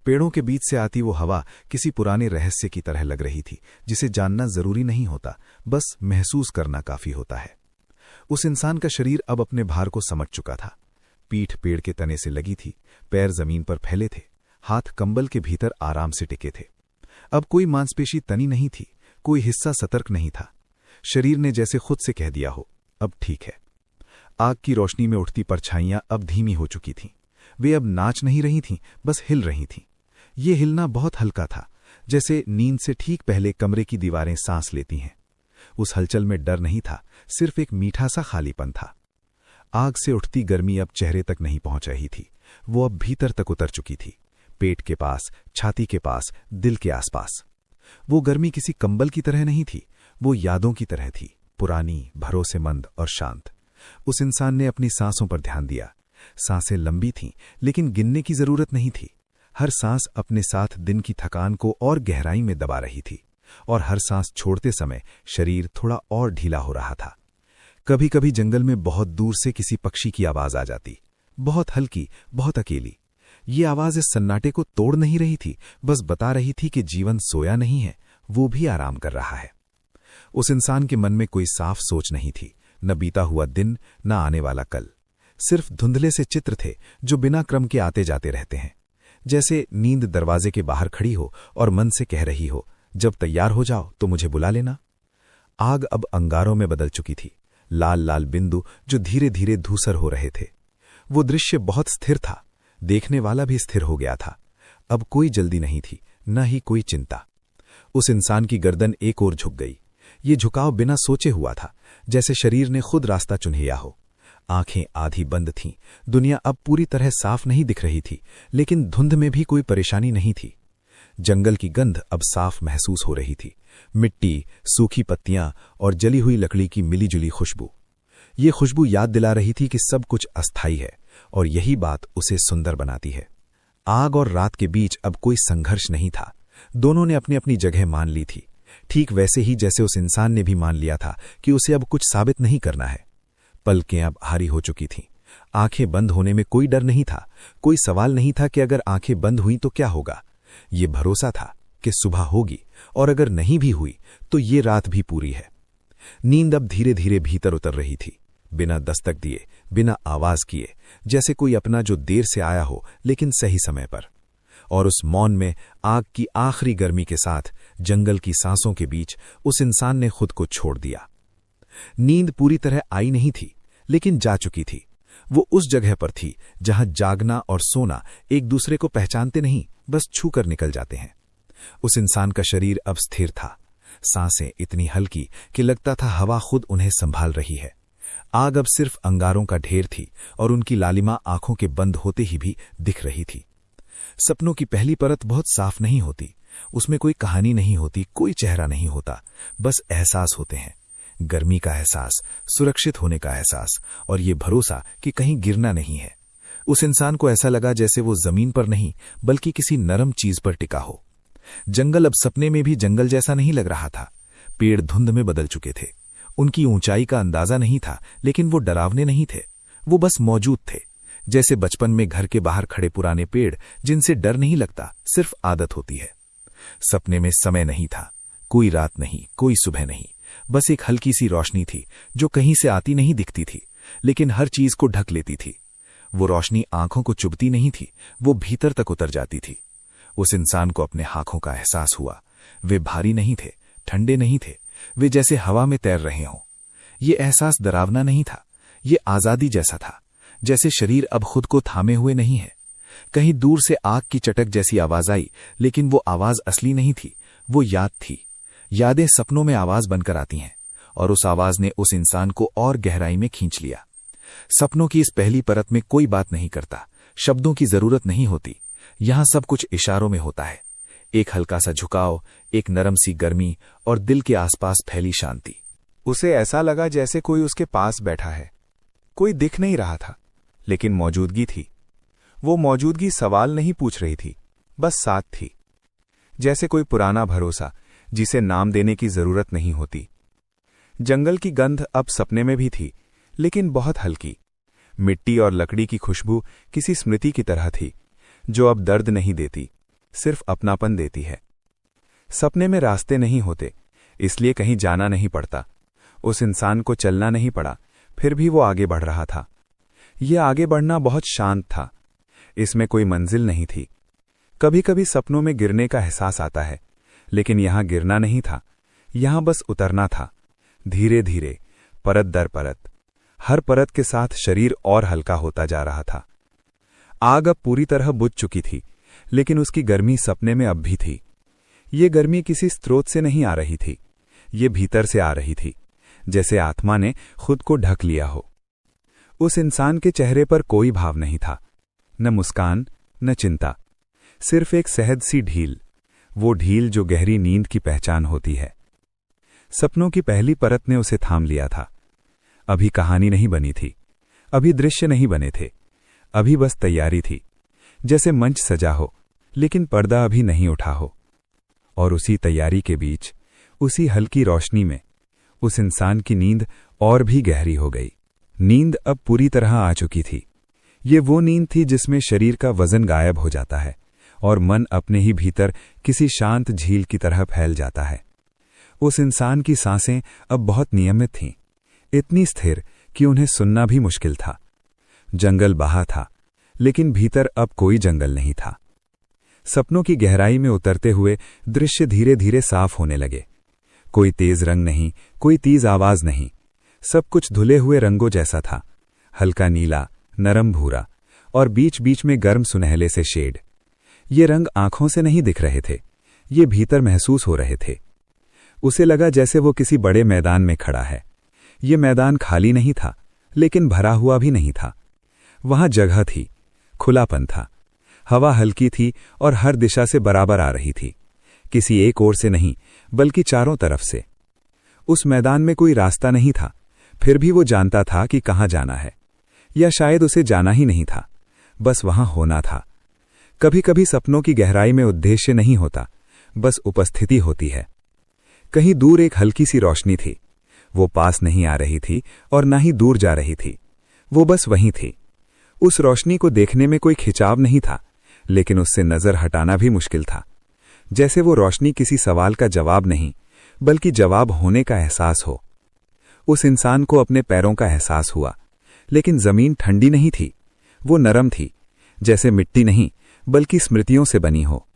पेड़ों के बीच से आती वो हवा किसी पुराने रहस्य की तरह लग रही थी, जिसे जानना जरूरी नहीं होता, बस महसूस करना काफी होता है। उस इंसान का शरीर अब अपने भार को समझ चुका था। पीठ पेड़ के तने से लगी थी, पैर जमीन पर फैले थे, हाथ कंबल के भीतर आराम से टिके थे। अब कोई मांसपेशी तनी नहीं थी, कोई हिस्सा सतर्क नहीं था। शरीर ने जैसे खुद से कह दिया हो, अब ठीक है। आग की रोशनी में उठती परछाइयां अब धीमी हो चुकी थीं। वे अब नाच नहीं रही थीं, बस हिल रही थीं। ये हिलना बहुत हल्का था, जैसे नींद से ठीक पहले कमरे की दीवारें सांस लेती हैं। उस हलचल में डर नहीं था, सिर्फ एक मीठा सा खालीपन था। आग से उठती गर्मी अब चेहरे तक नहीं पहुंच रही थी, वो अब भीतर तक उतर चुकी थी, पेट के पास, छाती के पास, दिल के आसपास। वो गर्मी किसी कंबल की तरह नहीं थी, वो यादों की तरह थी, पुरानी, भरोसेमंद और शांत। उस इंसान ने अपनी सांसों पर ध्यान दिया। सांसें लंबी थीं, लेकिन गिनने की जरूरत नहीं थी। हर सांस अपने साथ दिन की थकान को और गहराई में दबा रही थी, और हर सांस छोड़ते समय शरीर थोड़ा और ढीला हो रहा था। कभी कभी जंगल में बहुत दूर से किसी पक्षी की आवाज आ जाती, बहुत हल्की, बहुत अकेली। ये आवाज इस सन्नाटे को तोड़ नहीं रही थी, बस बता रही थी कि जीवन सोया नहीं है, वो भी आराम कर रहा है। उस इंसान के मन में कोई साफ सोच नहीं थी, न बीता हुआ दिन, न आने वाला कल। सिर्फ धुंधले से चित्र थे जो बिना क्रम के आते जाते रहते हैं। जैसे नींद दरवाजे के बाहर खड़ी हो और मन से कह रही हो, जब तैयार हो जाओ तो मुझे बुला लेना। आग अब अंगारों में बदल चुकी थी, लाल लाल बिंदु जो धीरे धीरे धूसर हो रहे थे। वो दृश्य बहुत स्थिर था, देखने वाला भी स्थिर हो गया था। अब कोई जल्दी नहीं थी, न ही कोई चिंता। उस इंसान की गर्दन एक ओर झुक गई। ये झुकाव बिना सोचे हुआ था, जैसे शरीर ने खुद रास्ता चुन्हिया हो। आंखें आधी बंद थीं, दुनिया अब पूरी तरह साफ नहीं दिख रही थी, लेकिन धुंध में भी कोई परेशानी नहीं थी। जंगल की गंध अब साफ महसूस हो रही थी, मिट्टी, सूखी पत्तियां और जली हुई लकड़ी की मिलीजुली खुशबू। ये खुशबू याद दिला रही थी कि सब कुछ अस्थायी है, और यही बात उसे सुंदर बनाती है। आग और रात के बीच अब कोई संघर्ष नहीं था, दोनों ने अपनी अपनी जगह मान ली थी, ठीक वैसे ही जैसे उस इंसान ने भी मान लिया था कि उसे अब कुछ साबित नहीं करना है। पलकें अब भारी हो चुकी थीं, आंखें बंद होने में कोई डर नहीं था, कोई सवाल नहीं था कि अगर आंखें बंद हुई तो क्या होगा। ये भरोसा था कि सुबह होगी, और अगर नहीं भी हुई तो ये रात भी पूरी है। नींद अब धीरे धीरे भीतर उतर रही थी, बिना दस्तक दिए, बिना आवाज किए, जैसे कोई अपना जो देर से आया हो लेकिन सही समय पर। और उस मौन में, आग की आखिरी गर्मी के साथ, जंगल की सांसों के बीच उस इंसान ने खुद को छोड़ दिया। नींद पूरी तरह आई नहीं थी, लेकिन जा चुकी थी। वो उस जगह पर थी जहां जागना और सोना एक दूसरे को पहचानते नहीं, बस छूकर निकल जाते हैं। उस इंसान का शरीर अब स्थिर था, सांसें इतनी हल्की कि लगता था हवा खुद उन्हें संभाल रही है। आग अब सिर्फ अंगारों का ढेर थी, और उनकी लालिमा आंखों के बंद होते ही भी दिख रही थी। सपनों की पहली परत बहुत साफ नहीं होती, उसमें कोई कहानी नहीं होती, कोई चेहरा नहीं होता, बस एहसास होते हैं। गर्मी का एहसास, सुरक्षित होने का एहसास, और ये भरोसा कि कहीं गिरना नहीं है। उस इंसान को ऐसा लगा जैसे वो जमीन पर नहीं, बल्कि किसी नरम चीज पर टिका हो। जंगल अब सपने में भी जंगल जैसा नहीं लग रहा था। पेड़ धुंध में बदल चुके थे, उनकी ऊंचाई का अंदाजा नहीं था, लेकिन वो डरावने नहीं थे, वो बस मौजूद थे। जैसे बचपन में घर के बाहर खड़े पुराने पेड़, जिनसे डर नहीं लगता, सिर्फ आदत होती है। सपने में समय नहीं था, कोई रात नहीं, कोई सुबह नहीं, बस एक हल्की सी रोशनी थी जो कहीं से आती नहीं दिखती थी, लेकिन हर चीज को ढक लेती थी। वो रोशनी आंखों को चुभती नहीं थी, वो भीतर तक उतर जाती थी। उस इंसान को अपने आंखों का एहसास हुआ। वे भारी नहीं थे, ठंडे नहीं थे, वे जैसे हवा में तैर रहे हों। ये एहसास डरावना नहीं था, ये आजादी जैसा था, जैसे शरीर अब खुद को थामे हुए नहीं है। कहीं दूर से आग की चटक जैसी आवाज आई, लेकिन वो आवाज असली नहीं थी, वो याद थी। यादें सपनों में आवाज बनकर आती हैं, और उस आवाज ने उस इंसान को और गहराई में खींच लिया। सपनों की इस पहली परत में कोई बात नहीं करता, शब्दों की जरूरत नहीं होती, यहां सब कुछ इशारों में होता है। एक हल्का सा झुकाव, एक नरम सी गर्मी, और दिल के आसपास फैली शांति। उसे ऐसा लगा जैसे कोई उसके पास बैठा है। कोई दिख नहीं रहा था, लेकिन मौजूदगी थी। वो मौजूदगी सवाल नहीं पूछ रही थी, बस साथ थी। जैसे कोई पुराना भरोसा जिसे नाम देने की जरूरत नहीं होती। जंगल की गंध अब सपने में भी थी, लेकिन बहुत हल्की। मिट्टी और लकड़ी की खुशबू किसी स्मृति की तरह थी, जो अब दर्द नहीं देती, सिर्फ अपनापन देती है। सपने में रास्ते नहीं होते, इसलिए कहीं जाना नहीं पड़ता। उस इंसान को चलना नहीं पड़ा, फिर भी वो आगे बढ़ रहा था। ये आगे बढ़ना बहुत शांत था, इसमें कोई मंजिल नहीं थी। कभी कभी सपनों में गिरने का एहसास आता है, लेकिन यहां गिरना नहीं था, यहां बस उतरना था, धीरे धीरे, परत दर परत। हर परत के साथ शरीर और हल्का होता जा रहा था। आग अब पूरी तरह बुझ चुकी थी, लेकिन उसकी गर्मी सपने में अब भी थी। ये गर्मी किसी स्रोत से नहीं आ रही थी, ये भीतर से आ रही थी, जैसे आत्मा ने खुद को ढक लिया हो। उस इंसान के चेहरे पर कोई भाव नहीं था, न मुस्कान, न चिंता, सिर्फ एक सहज सी ढील, वो ढील जो गहरी नींद की पहचान होती है। सपनों की पहली परत ने उसे थाम लिया था। अभी कहानी नहीं बनी थी, अभी दृश्य नहीं बने थे, अभी बस तैयारी थी, जैसे मंच सजा हो लेकिन पर्दा अभी नहीं उठा हो। और उसी तैयारी के बीच, उसी हल्की रोशनी में, उस इंसान की नींद और भी गहरी हो गई। नींद अब पूरी तरह आ चुकी थी। ये वो नींद थी जिसमें शरीर का वजन गायब हो जाता है और मन अपने ही भीतर किसी शांत झील की तरह फैल जाता है। उस इंसान की सांसें अब बहुत नियमित थीं, इतनी स्थिर कि उन्हें सुनना भी मुश्किल था। जंगल बाहर था, लेकिन भीतर अब कोई जंगल नहीं था। सपनों की गहराई में उतरते हुए दृश्य धीरे धीरे साफ होने लगे। कोई तेज रंग नहीं, कोई तेज आवाज नहीं, सब कुछ धुले हुए रंगों जैसा था। हल्का नीला, नरम भूरा और बीच बीच में गर्म सुनहले से शेड। ये रंग आंखों से नहीं दिख रहे थे, ये भीतर महसूस हो रहे थे। उसे लगा जैसे वो किसी बड़े मैदान में खड़ा है। ये मैदान खाली नहीं था, लेकिन भरा हुआ भी नहीं था। वहां जगह थी, खुलापन था, हवा हल्की थी और हर दिशा से बराबर आ रही थी, किसी एक ओर से नहीं बल्कि चारों तरफ से। उस मैदान में कोई रास्ता नहीं था, फिर भी वो जानता था कि कहाँ जाना है, या शायद उसे जाना ही नहीं था, बस वहां होना था। कभी कभी सपनों की गहराई में उद्देश्य नहीं होता, बस उपस्थिति होती है। कहीं दूर एक हल्की सी रोशनी थी, वो पास नहीं आ रही थी और ना ही दूर जा रही थी, वो बस वहीं थी। उस रोशनी को देखने में कोई खिंचाव नहीं था, लेकिन उससे नजर हटाना भी मुश्किल था। जैसे वो रोशनी किसी सवाल का जवाब नहीं, बल्कि जवाब होने का एहसास हो। उस इंसान को अपने पैरों का एहसास हुआ, लेकिन जमीन ठंडी नहीं थी, वो नरम थी, जैसे मिट्टी नहीं बल्कि स्मृतियों से बनी हो।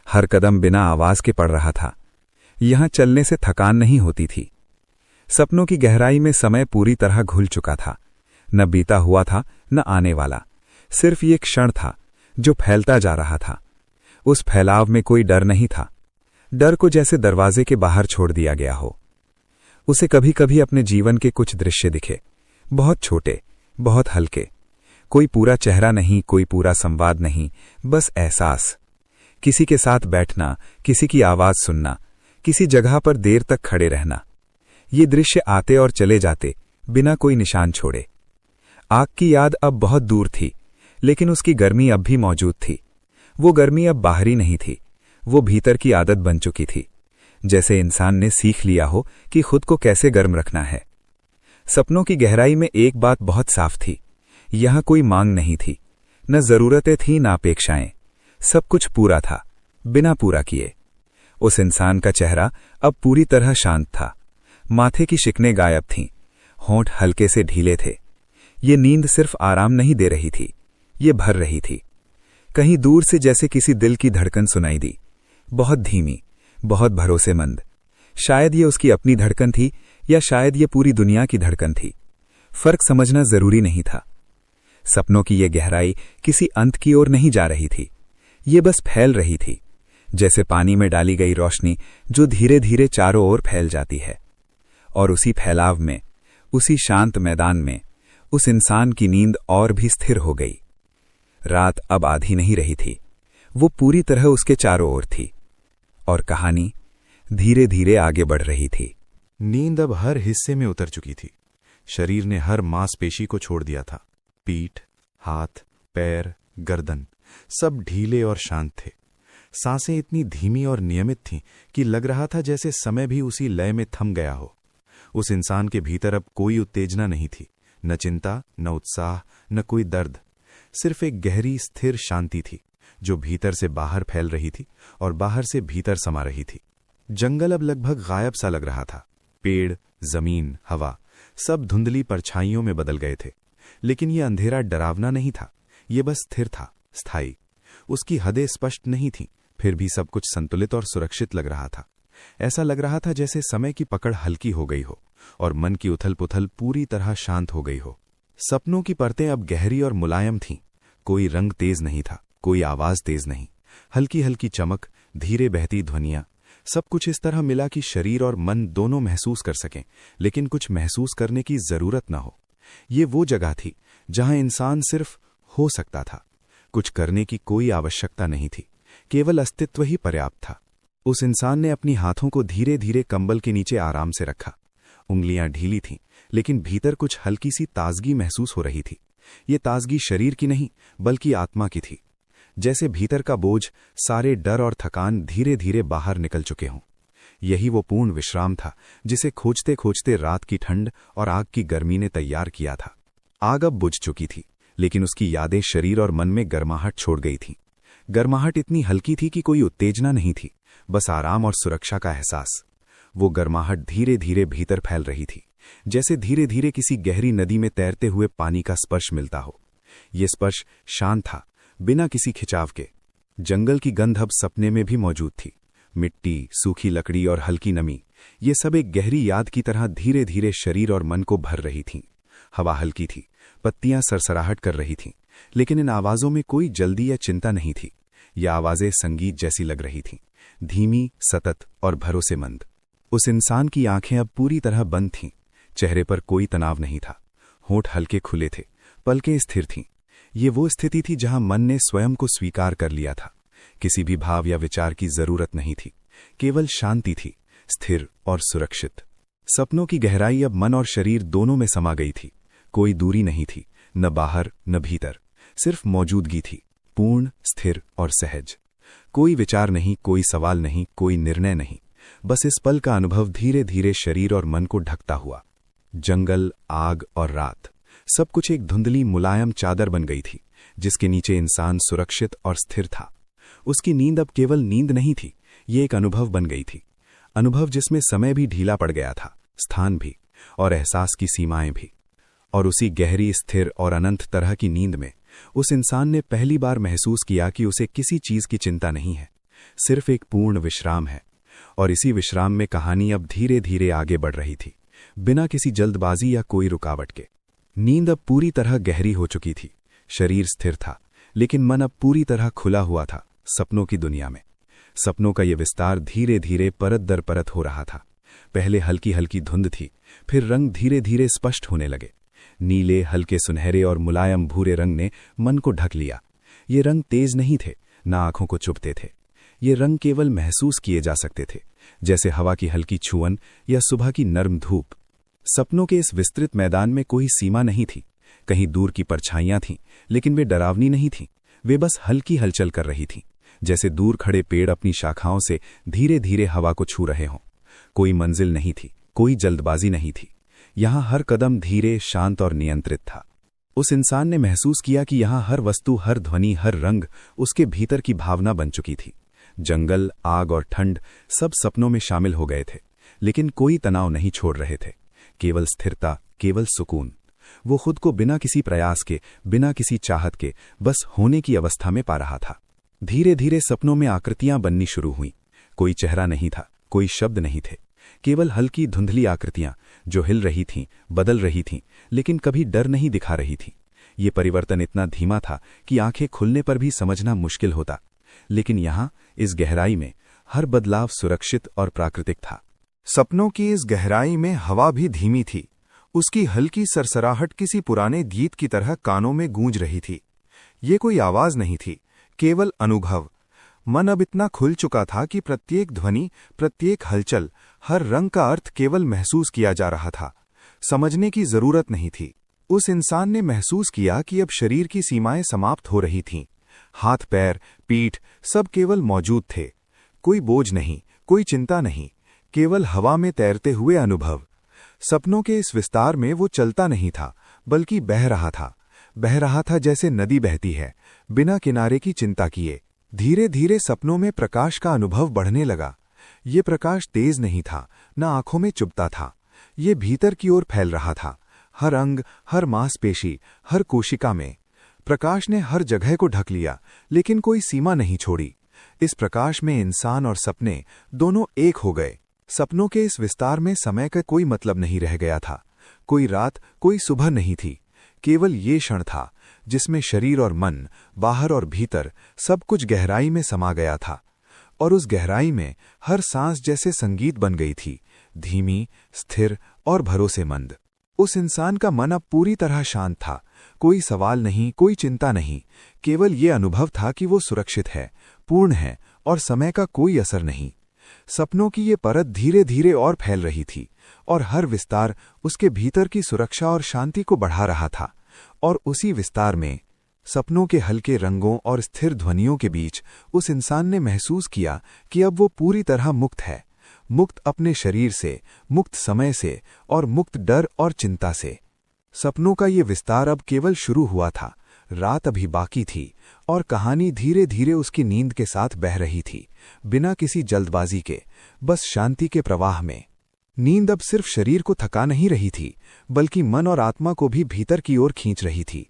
हर कदम बिना आवाज के पड़ रहा था। यहां चलने से थकान नहीं होती थी। सपनों की गहराई में समय पूरी तरह घुल चुका था, न बीता हुआ था न आने वाला। सिर्फ ये क्षण था जो फैलता जा रहा था। उस फैलाव में कोई डर नहीं था, डर को जैसे दरवाजे के बाहर छोड़ दिया गया हो। उसे कभी कभी अपने जीवन के कुछ दृश्य दिखे, बहुत छोटे, बहुत हल्के। कोई पूरा चेहरा नहीं, कोई पूरा संवाद नहीं, बस एहसास। किसी के साथ बैठना, किसी की आवाज सुनना, किसी जगह पर देर तक खड़े रहना। ये दृश्य आते और चले जाते, बिना कोई निशान छोड़े। आग की याद अब बहुत दूर थी, लेकिन उसकी गर्मी अब भी मौजूद थी। वो गर्मी अब बाहरी नहीं थी, वो भीतर की आदत बन चुकी थी, जैसे इंसान ने सीख लिया हो कि खुद को कैसे गर्म रखना है। सपनों की गहराई में एक बात बहुत साफ थी, यहां कोई मांग नहीं थी, न जरूरतें थीं न अपेक्षाएं। सब कुछ पूरा था, बिना पूरा किए। उस इंसान का चेहरा अब पूरी तरह शांत था। माथे की शिकनें गायब थीं, होंठ हल्के से ढीले थे। ये नींद सिर्फ आराम नहीं दे रही थी, ये भर रही थी। कहीं दूर से जैसे किसी दिल की धड़कन सुनाई दी, बहुत धीमी, बहुत भरोसेमंद। शायद ये उसकी अपनी धड़कन थी, या शायद ये पूरी दुनिया की धड़कन थी। फर्क समझना जरूरी नहीं था। सपनों की ये गहराई किसी अंत की ओर नहीं जा रही थी, ये बस फैल रही थी, जैसे पानी में डाली गई रोशनी जो धीरे धीरे चारों ओर फैल जाती है। और उसी फैलाव में, उसी शांत मैदान में, उस इंसान की नींद और भी स्थिर हो गई। रात अब आधी नहीं रही थी, वो पूरी तरह उसके चारों ओर थी, और कहानी धीरे धीरे आगे बढ़ रही थी। नींद अब हर हिस्से में उतर चुकी थी। शरीर ने हर मांसपेशी को छोड़ दिया था। पीठ, हाथ, पैर, गर्दन सब ढीले और शांत थे। सांसें इतनी धीमी और नियमित थीं कि लग रहा था जैसे समय भी उसी लय में थम गया हो। उस इंसान के भीतर अब कोई उत्तेजना नहीं थी, न चिंता, न उत्साह, न कोई दर्द। सिर्फ एक गहरी स्थिर शांति थी जो भीतर से बाहर फैल रही थी और बाहर से भीतर समा रही थी। जंगल अब लगभग गायब सा लग रहा था। पेड़, जमीन, हवा सब धुंधली परछाइयों में बदल गए थे। लेकिन यह अंधेरा डरावना नहीं था, ये बस स्थिर था, स्थायी। उसकी हदें स्पष्ट नहीं थीं, फिर भी सब कुछ संतुलित और सुरक्षित लग रहा था। ऐसा लग रहा था जैसे समय की पकड़ हल्की हो गई हो और मन की उथल पुथल पूरी तरह शांत हो गई हो। सपनों की परतें अब गहरी और मुलायम थीं। कोई रंग तेज नहीं था, कोई आवाज तेज नहीं। हल्की हल्की चमक, धीरे बहती ध्वनियां, सब कुछ इस तरह मिला कि शरीर और मन दोनों महसूस कर सकें, लेकिन कुछ महसूस करने की जरूरत न हो। ये वो जगह थी जहां इंसान सिर्फ हो सकता था। कुछ करने की कोई आवश्यकता नहीं थी, केवल अस्तित्व ही पर्याप्त था। उस इंसान ने अपनी हाथों को धीरे धीरे कंबल के नीचे आराम से रखा। उंगलियां ढीली थीं, लेकिन भीतर कुछ हल्की सी ताजगी महसूस हो रही थी। ये ताजगी शरीर की नहीं, बल्कि आत्मा की थी। जैसे भीतर का बोझ, सारे डर और थकान धीरे धीरे बाहर निकल चुके हों। यही वो पूर्ण विश्राम था जिसे खोजते खोजते रात की ठंड और आग की गर्मी ने तैयार किया था। आग अब बुझ चुकी थी, लेकिन उसकी यादें शरीर और मन में गर्माहट छोड़ गई थीं। गर्माहट इतनी हल्की थी कि कोई उत्तेजना नहीं थी, बस आराम और सुरक्षा का एहसास। वो गर्माहट धीरे धीरे भीतर फैल रही थी, जैसे धीरे धीरे किसी गहरी नदी में तैरते हुए पानी का स्पर्श मिलता हो। ये स्पर्श शांत था, बिना किसी खिंचाव के। जंगल की गंध अब सपने में भी मौजूद थी। मिट्टी, सूखी लकड़ी और हल्की नमी, ये सब एक गहरी याद की तरह धीरे धीरे शरीर और मन को भर रही थीं। हवा हल्की थी, पत्तियां सरसराहट कर रही थीं, लेकिन इन आवाजों में कोई जल्दी या चिंता नहीं थी। ये आवाजें संगीत जैसी लग रही थीं, धीमी, सतत और भरोसेमंद। उस इंसान की आंखें अब पूरी तरह बंद थीं। चेहरे पर कोई तनाव नहीं था, होंठ हल्के खुले थे, पलकें स्थिर थीं। ये वो स्थिति थी जहां मन ने स्वयं को स्वीकार कर लिया था। किसी भी भाव या विचार की जरूरत नहीं थी, केवल शांति थी, स्थिर और सुरक्षित। सपनों की गहराई अब मन और शरीर दोनों में समा गई थी। कोई दूरी नहीं थी, न बाहर न भीतर, सिर्फ मौजूदगी थी, पूर्ण, स्थिर और सहज। कोई विचार नहीं, कोई सवाल नहीं, कोई निर्णय नहीं, बस इस पल का अनुभव धीरे धीरे शरीर और मन को ढकता हुआ। जंगल, आग और रात, सब कुछ एक धुंधली मुलायम चादर बन गई थी, जिसके नीचे इंसान सुरक्षित और स्थिर था। उसकी नींद अब केवल नींद नहीं थी, ये एक अनुभव बन गई थी। अनुभव जिसमें समय भी ढीला पड़ गया था, स्थान भी, और एहसास की सीमाएं भी। और उसी गहरी, स्थिर और अनंत तरह की नींद में उस इंसान ने पहली बार महसूस किया कि उसे किसी चीज की चिंता नहीं है, सिर्फ एक पूर्ण विश्राम है। और इसी विश्राम में कहानी अब धीरे धीरे आगे बढ़ रही थी, बिना किसी जल्दबाजी या कोई रुकावट के। नींद अब पूरी तरह गहरी हो चुकी थी। शरीर स्थिर था, लेकिन मन अब पूरी तरह खुला हुआ था, सपनों की दुनिया में। सपनों का ये विस्तार धीरे धीरे परत दर परत हो रहा था। पहले हल्की हल्की धुंध थी, फिर रंग धीरे धीरे स्पष्ट होने लगे। नीले, हल्के सुनहरे और मुलायम भूरे रंग ने मन को ढक लिया। ये रंग तेज नहीं थे, न आंखों को चुभते थे। ये रंग केवल महसूस किए जा सकते थे, जैसे हवा की हल्की छुअन या सुबह की नर्म धूप। सपनों के इस विस्तृत मैदान में कोई सीमा नहीं थी। कहीं दूर की परछाइयां थीं, लेकिन वे डरावनी नहीं थीं। वे बस हल्की हलचल कर रही थीं, जैसे दूर खड़े पेड़ अपनी शाखाओं से धीरे धीरे हवा को छू रहे हों। कोई मंजिल नहीं थी, कोई जल्दबाजी नहीं थी। यहां हर कदम धीरे, शांत और नियंत्रित था। उस इंसान ने महसूस किया कि यहां हर वस्तु, हर ध्वनि, हर रंग उसके भीतर की भावना बन चुकी थी। जंगल, आग और ठंड सब सपनों में शामिल हो गए थे, लेकिन कोई तनाव नहीं छोड़ रहे थे। केवल स्थिरता, केवल सुकून। वो खुद को बिना किसी प्रयास के, बिना किसी चाहत के, बस होने की अवस्था में पा रहा था। धीरे धीरे सपनों में आकृतियां बननी शुरू हुईं। कोई चेहरा नहीं था, कोई शब्द नहीं थे, केवल हल्की धुंधली आकृतियां जो हिल रही थीं, बदल रही थीं, लेकिन कभी डर नहीं दिखा रही थीं। ये परिवर्तन इतना धीमा था कि आंखें खुलने पर भी समझना मुश्किल होता, लेकिन यहां इस गहराई में हर बदलाव सुरक्षित और प्राकृतिक था। सपनों की इस गहराई में हवा भी धीमी थी। उसकी हल्की सरसराहट किसी पुराने गीत की तरह कानों में गूंज रही थी। ये कोई आवाज नहीं थी, केवल अनुभव। मन अब इतना खुल चुका था कि प्रत्येक ध्वनि, प्रत्येक हलचल, हर रंग का अर्थ केवल महसूस किया जा रहा था, समझने की जरूरत नहीं थी। उस इंसान ने महसूस किया कि अब शरीर की सीमाएं समाप्त हो रही थीं। हाथ, पैर, पीठ सब केवल मौजूद थे। कोई बोझ नहीं, कोई चिंता नहीं, केवल हवा में तैरते हुए अनुभव। सपनों के इस विस्तार में वो चलता नहीं था, बल्कि बह रहा था। बह रहा था जैसे नदी बहती है, बिना किनारे की चिंता किए। धीरे धीरे सपनों में प्रकाश का अनुभव बढ़ने लगा। ये प्रकाश तेज नहीं था, न आंखों में चुभता था। ये भीतर की ओर फैल रहा था, हर अंग, हर मांसपेशी, हर कोशिका में। प्रकाश ने हर जगह को ढक लिया, लेकिन कोई सीमा नहीं छोड़ी। इस प्रकाश में इंसान और सपने दोनों एक हो गए। सपनों के इस विस्तार में समय का कोई मतलब नहीं रह गया था। कोई रात, कोई सुबह नहीं थी। केवल ये क्षण था जिसमें शरीर और मन, बाहर और भीतर, सब कुछ गहराई में समा गया था। और उस गहराई में हर सांस जैसे संगीत बन गई थी, धीमी, स्थिर और भरोसेमंद। उस इंसान का मन अब पूरी तरह शांत था। कोई सवाल नहीं, कोई चिंता नहीं, केवल ये अनुभव था कि वो सुरक्षित है, पूर्ण है और समय का कोई असर नहीं। सपनों की ये परत धीरे धीरे और फैल रही थी, और हर विस्तार उसके भीतर की सुरक्षा और शांति को बढ़ा रहा था। और उसी विस्तार में, सपनों के हल्के रंगों और स्थिर ध्वनियों के बीच, उस इंसान ने महसूस किया कि अब वो पूरी तरह मुक्त है, मुक्त अपने शरीर से, मुक्त समय से, और मुक्त डर और चिंता से। सपनों का ये विस्तार अब केवल शुरू हुआ था, रात अभी बाकी थी, और कहानी धीरे धीरे उसकी नींद के साथ बह रही थी, बिना किसी जल्दबाजी के, बस शांति के प्रवाह में। नींद अब सिर्फ शरीर को थका नहीं रही थी, बल्कि मन और आत्मा को भी भीतर की ओर खींच रही थी।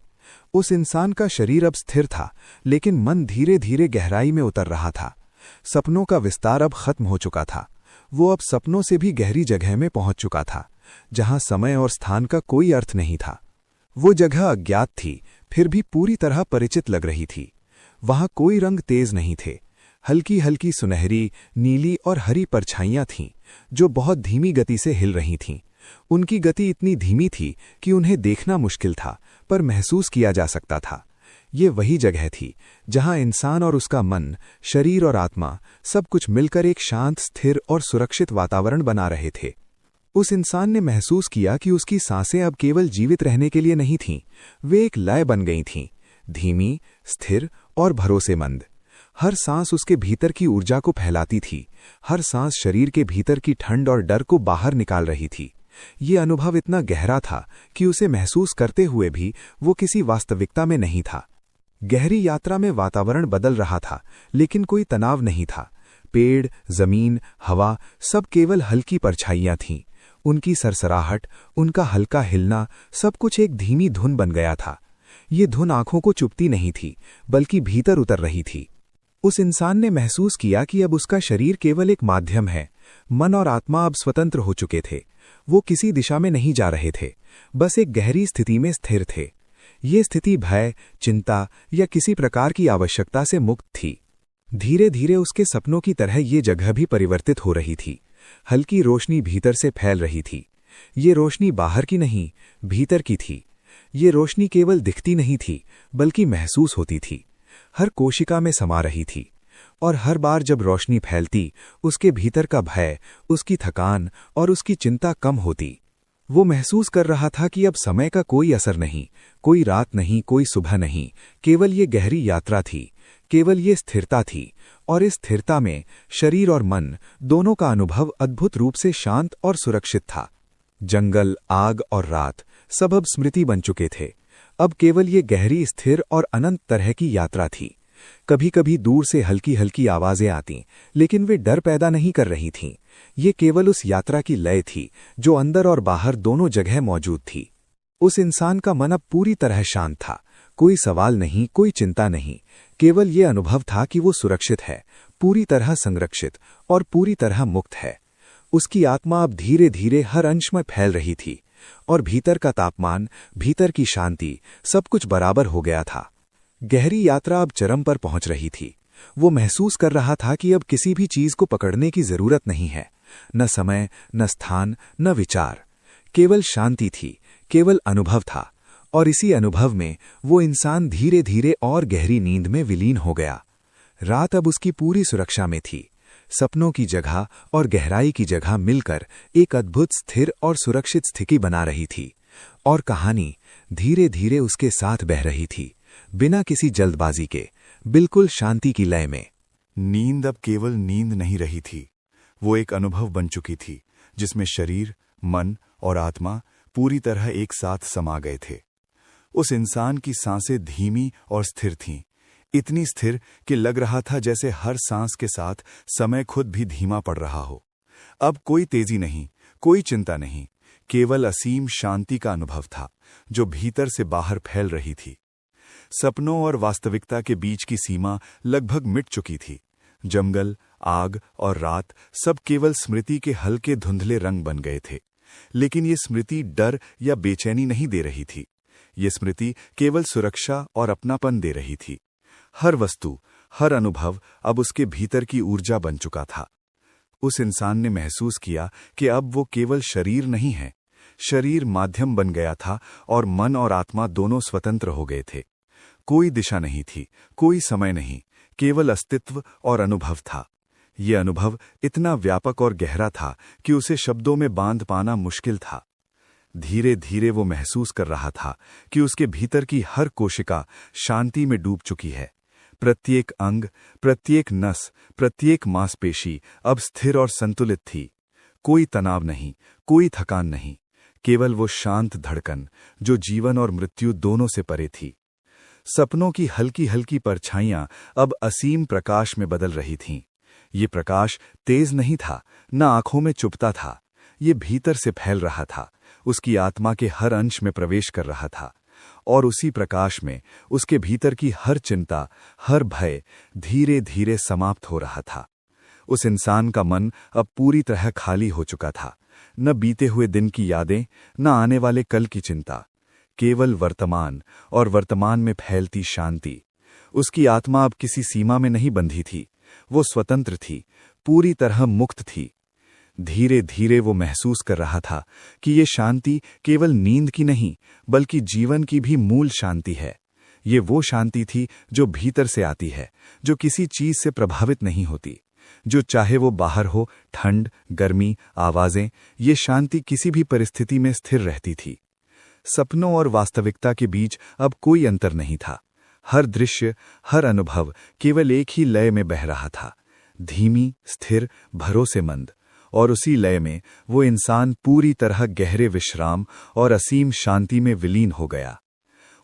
उस इंसान का शरीर अब स्थिर था, लेकिन मन धीरे धीरे गहराई में उतर रहा था। सपनों का विस्तार अब खत्म हो चुका था। वो अब सपनों से भी गहरी जगह में पहुंच चुका था, जहां समय और स्थान का कोई अर्थ नहीं था। वो जगह अज्ञात थी, फिर भी पूरी तरह परिचित लग रही थी। वहां कोई रंग तेज नहीं थे, हल्की हल्की सुनहरी, नीली और हरी परछाइयां थीं, जो बहुत धीमी गति से हिल रही थीं। उनकी गति इतनी धीमी थी कि उन्हें देखना मुश्किल था, पर महसूस किया जा सकता था। ये वही जगह थी जहां इंसान और उसका मन, शरीर और आत्मा, सब कुछ मिलकर एक शांत, स्थिर और सुरक्षित वातावरण बना रहे थे। उस इंसान ने महसूस किया कि उसकी सांसें अब केवल जीवित रहने के लिए नहीं थीं, वे एक लय बन गई थीं, धीमी, स्थिर और भरोसेमंद। हर सांस उसके भीतर की ऊर्जा को फैलाती थी, हर सांस शरीर के भीतर की ठंड और डर को बाहर निकाल रही थी। ये अनुभव इतना गहरा था कि उसे महसूस करते हुए भी वो किसी वास्तविकता में नहीं था। गहरी यात्रा में वातावरण बदल रहा था, लेकिन कोई तनाव नहीं था। पेड़, जमीन, हवा, सब केवल हल्की परछाइयां थीं। उनकी सरसराहट, उनका हल्का हिलना, सब कुछ एक धीमी धुन बन गया था। ये धुन आंखों को चुभती नहीं थी, बल्कि भीतर उतर रही थी। उस इंसान ने महसूस किया कि अब उसका शरीर केवल एक माध्यम है। मन और आत्मा अब स्वतंत्र हो चुके थे। वो किसी दिशा में नहीं जा रहे थे, बस एक गहरी स्थिति में स्थिर थे। ये स्थिति भय, चिंता या किसी प्रकार की आवश्यकता से मुक्त थी। धीरे धीरे उसके सपनों की तरह ये जगह भी परिवर्तित हो रही थी। हल्की रोशनी भीतर से फैल रही थी। ये रोशनी बाहर की नहीं, भीतर की थी। ये रोशनी केवल दिखती नहीं थी, बल्कि महसूस होती थी, हर कोशिका में समा रही थी। और हर बार जब रोशनी फैलती, उसके भीतर का भय, उसकी थकान और उसकी चिंता कम होती। वो महसूस कर रहा था कि अब समय का कोई असर नहीं, कोई रात नहीं, कोई सुबह नहीं, केवल ये गहरी यात्रा थी, केवल ये स्थिरता थी। और इस स्थिरता में शरीर और मन दोनों का अनुभव अद्भुत रूप से शांत और सुरक्षित था। जंगल, आग और रात सब अब स्मृति बन चुके थे। अब केवल ये गहरी, स्थिर और अनंत तरह की यात्रा थी। कभी कभी दूर से हल्की हल्की आवाजें आतीं, लेकिन वे डर पैदा नहीं कर रही थीं। ये केवल उस यात्रा की लय थी, जो अंदर और बाहर दोनों जगह मौजूद थी। उस इंसान का मन अब पूरी तरह शांत था। कोई सवाल नहीं, कोई चिंता नहीं, केवल ये अनुभव था कि वो सुरक्षित है, पूरी तरह संरक्षित और पूरी तरह मुक्त है। उसकी आत्मा अब धीरे धीरे हर अंश में फैल रही थी, और भीतर का तापमान, भीतर की शांति, सब कुछ बराबर हो गया था। गहरी यात्रा अब चरम पर पहुंच रही थी। वो महसूस कर रहा था कि अब किसी भी चीज को पकड़ने की जरूरत नहीं है, न समय, न स्थान, न विचार। केवल शांति थी, केवल अनुभव था। और इसी अनुभव में वो इंसान धीरे धीरे और गहरी नींद में विलीन हो गया। रात अब उसकी पूरी सुरक्षा में थी। सपनों की जगह और गहराई की जगह मिलकर एक अद्भुत, स्थिर और सुरक्षित स्थिति बना रही थी। और कहानी धीरे धीरे उसके साथ बह रही थी, बिना किसी जल्दबाजी के, बिल्कुल शांति की लय में। नींद अब केवल नींद नहीं रही थी, वो एक अनुभव बन चुकी थी, जिसमें शरीर, मन और आत्मा पूरी तरह एक साथ समा गए थे। उस इंसान की सांसें धीमी और स्थिर थीं, इतनी स्थिर कि लग रहा था जैसे हर सांस के साथ समय खुद भी धीमा पड़ रहा हो। अब कोई तेजी नहीं, कोई चिंता नहीं, केवल असीम शांति का अनुभव था, जो भीतर से बाहर फैल रही थी। सपनों और वास्तविकता के बीच की सीमा लगभग मिट चुकी थी। जंगल, आग और रात सब केवल स्मृति के हल्के धुंधले रंग बन गए थे। लेकिन ये स्मृति डर या बेचैनी नहीं दे रही थी। ये स्मृति केवल सुरक्षा और अपनापन दे रही थी। हर वस्तु, हर अनुभव अब उसके भीतर की ऊर्जा बन चुका था। उस इंसान ने महसूस किया कि अब वो केवल शरीर नहीं है, शरीर माध्यम बन गया था और मन और आत्मा दोनों स्वतंत्र हो गए थे। कोई दिशा नहीं थी, कोई समय नहीं, केवल अस्तित्व और अनुभव था। ये अनुभव इतना व्यापक और गहरा था कि उसे शब्दों में बांध पाना मुश्किल था। धीरे धीरे वो महसूस कर रहा था कि उसके भीतर की हर कोशिका शांति में डूब चुकी है। प्रत्येक अंग, प्रत्येक नस, प्रत्येक मांसपेशी अब स्थिर और संतुलित थी। कोई तनाव नहीं, कोई थकान नहीं, केवल वो शांत धड़कन जो जीवन और मृत्यु दोनों से परे थी। सपनों की हल्की हल्की परछाइयां अब असीम प्रकाश में बदल रही थीं। ये प्रकाश तेज नहीं था, न आंखों में चुभता था। ये भीतर से फैल रहा था, उसकी आत्मा के हर अंश में प्रवेश कर रहा था, और उसी प्रकाश में उसके भीतर की हर चिंता, हर भय धीरे धीरे समाप्त हो रहा था। उस इंसान का मन अब पूरी तरह खाली हो चुका था। न बीते हुए दिन की यादें, न आने वाले कल की चिंता, केवल वर्तमान और वर्तमान में फैलती शांति। उसकी आत्मा अब किसी सीमा में नहीं बंधी थी, वो स्वतंत्र थी, पूरी तरह मुक्त थी। धीरे धीरे वो महसूस कर रहा था कि ये शांति केवल नींद की नहीं, बल्कि जीवन की भी मूल शांति है। ये वो शांति थी जो भीतर से आती है, जो किसी चीज से प्रभावित नहीं होती, जो चाहे वो बाहर हो, ठंड, गर्मी, आवाजें, ये शांति किसी भी परिस्थिति में स्थिर रहती थी। सपनों और वास्तविकता के बीच अब कोई अंतर नहीं था। हर दृश्य, हर अनुभव केवल एक ही लय में बह रहा था, धीमी, स्थिर, भरोसेमंद। और उसी लय में वो इंसान पूरी तरह गहरे विश्राम और असीम शांति में विलीन हो गया।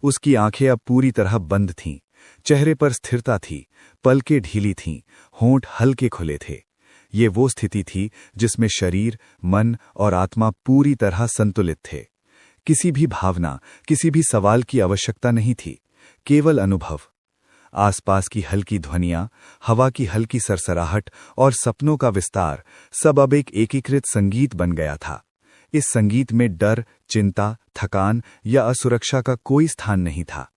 उसकी आंखें अब पूरी तरह बंद थीं, चेहरे पर स्थिरता थी, पलकें ढीली थीं, होंठ हल्के खुले थे। ये वो स्थिति थी जिसमें शरीर, मन और आत्मा पूरी तरह संतुलित थे। किसी भी भावना, किसी भी सवाल की आवश्यकता नहीं थी, केवल अनुभव। आसपास की हल्की ध्वनियां, हवा की हल्की सरसराहट और सपनों का विस्तार सब अब एक एकीकृत संगीत बन गया था। इस संगीत में डर, चिंता, थकान या असुरक्षा का कोई स्थान नहीं था।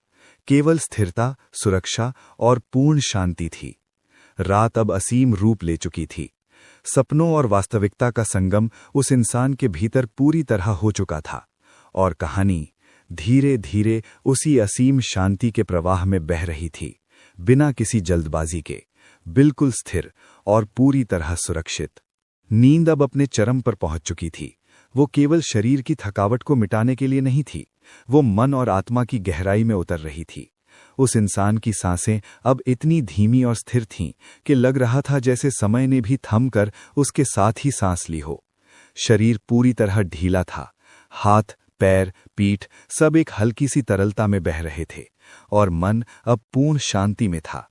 केवल स्थिरता, सुरक्षा और पूर्ण शांति थी। रात अब असीम रूप ले चुकी थी। सपनों और वास्तविकता का संगम उस इंसान के भीतर पूरी तरह हो चुका था, और कहानी धीरे धीरे उसी असीम शांति के प्रवाह में बह रही थी, बिना किसी जल्दबाजी के, बिल्कुल स्थिर और पूरी तरह सुरक्षित। नींद अब अपने चरम पर पहुंच चुकी थी। वो केवल शरीर की थकावट को मिटाने के लिए नहीं थी, वो मन और आत्मा की गहराई में उतर रही थी। उस इंसान की सांसें अब इतनी धीमी और स्थिर थीं कि लग रहा था जैसे समय ने भी थमकर उसके साथ ही सांस ली हो। शरीर पूरी तरह ढीला था, हाथ, पैर, पीठ सब एक हल्की सी तरलता में बह रहे थे, और मन अब पूर्ण शांति में था।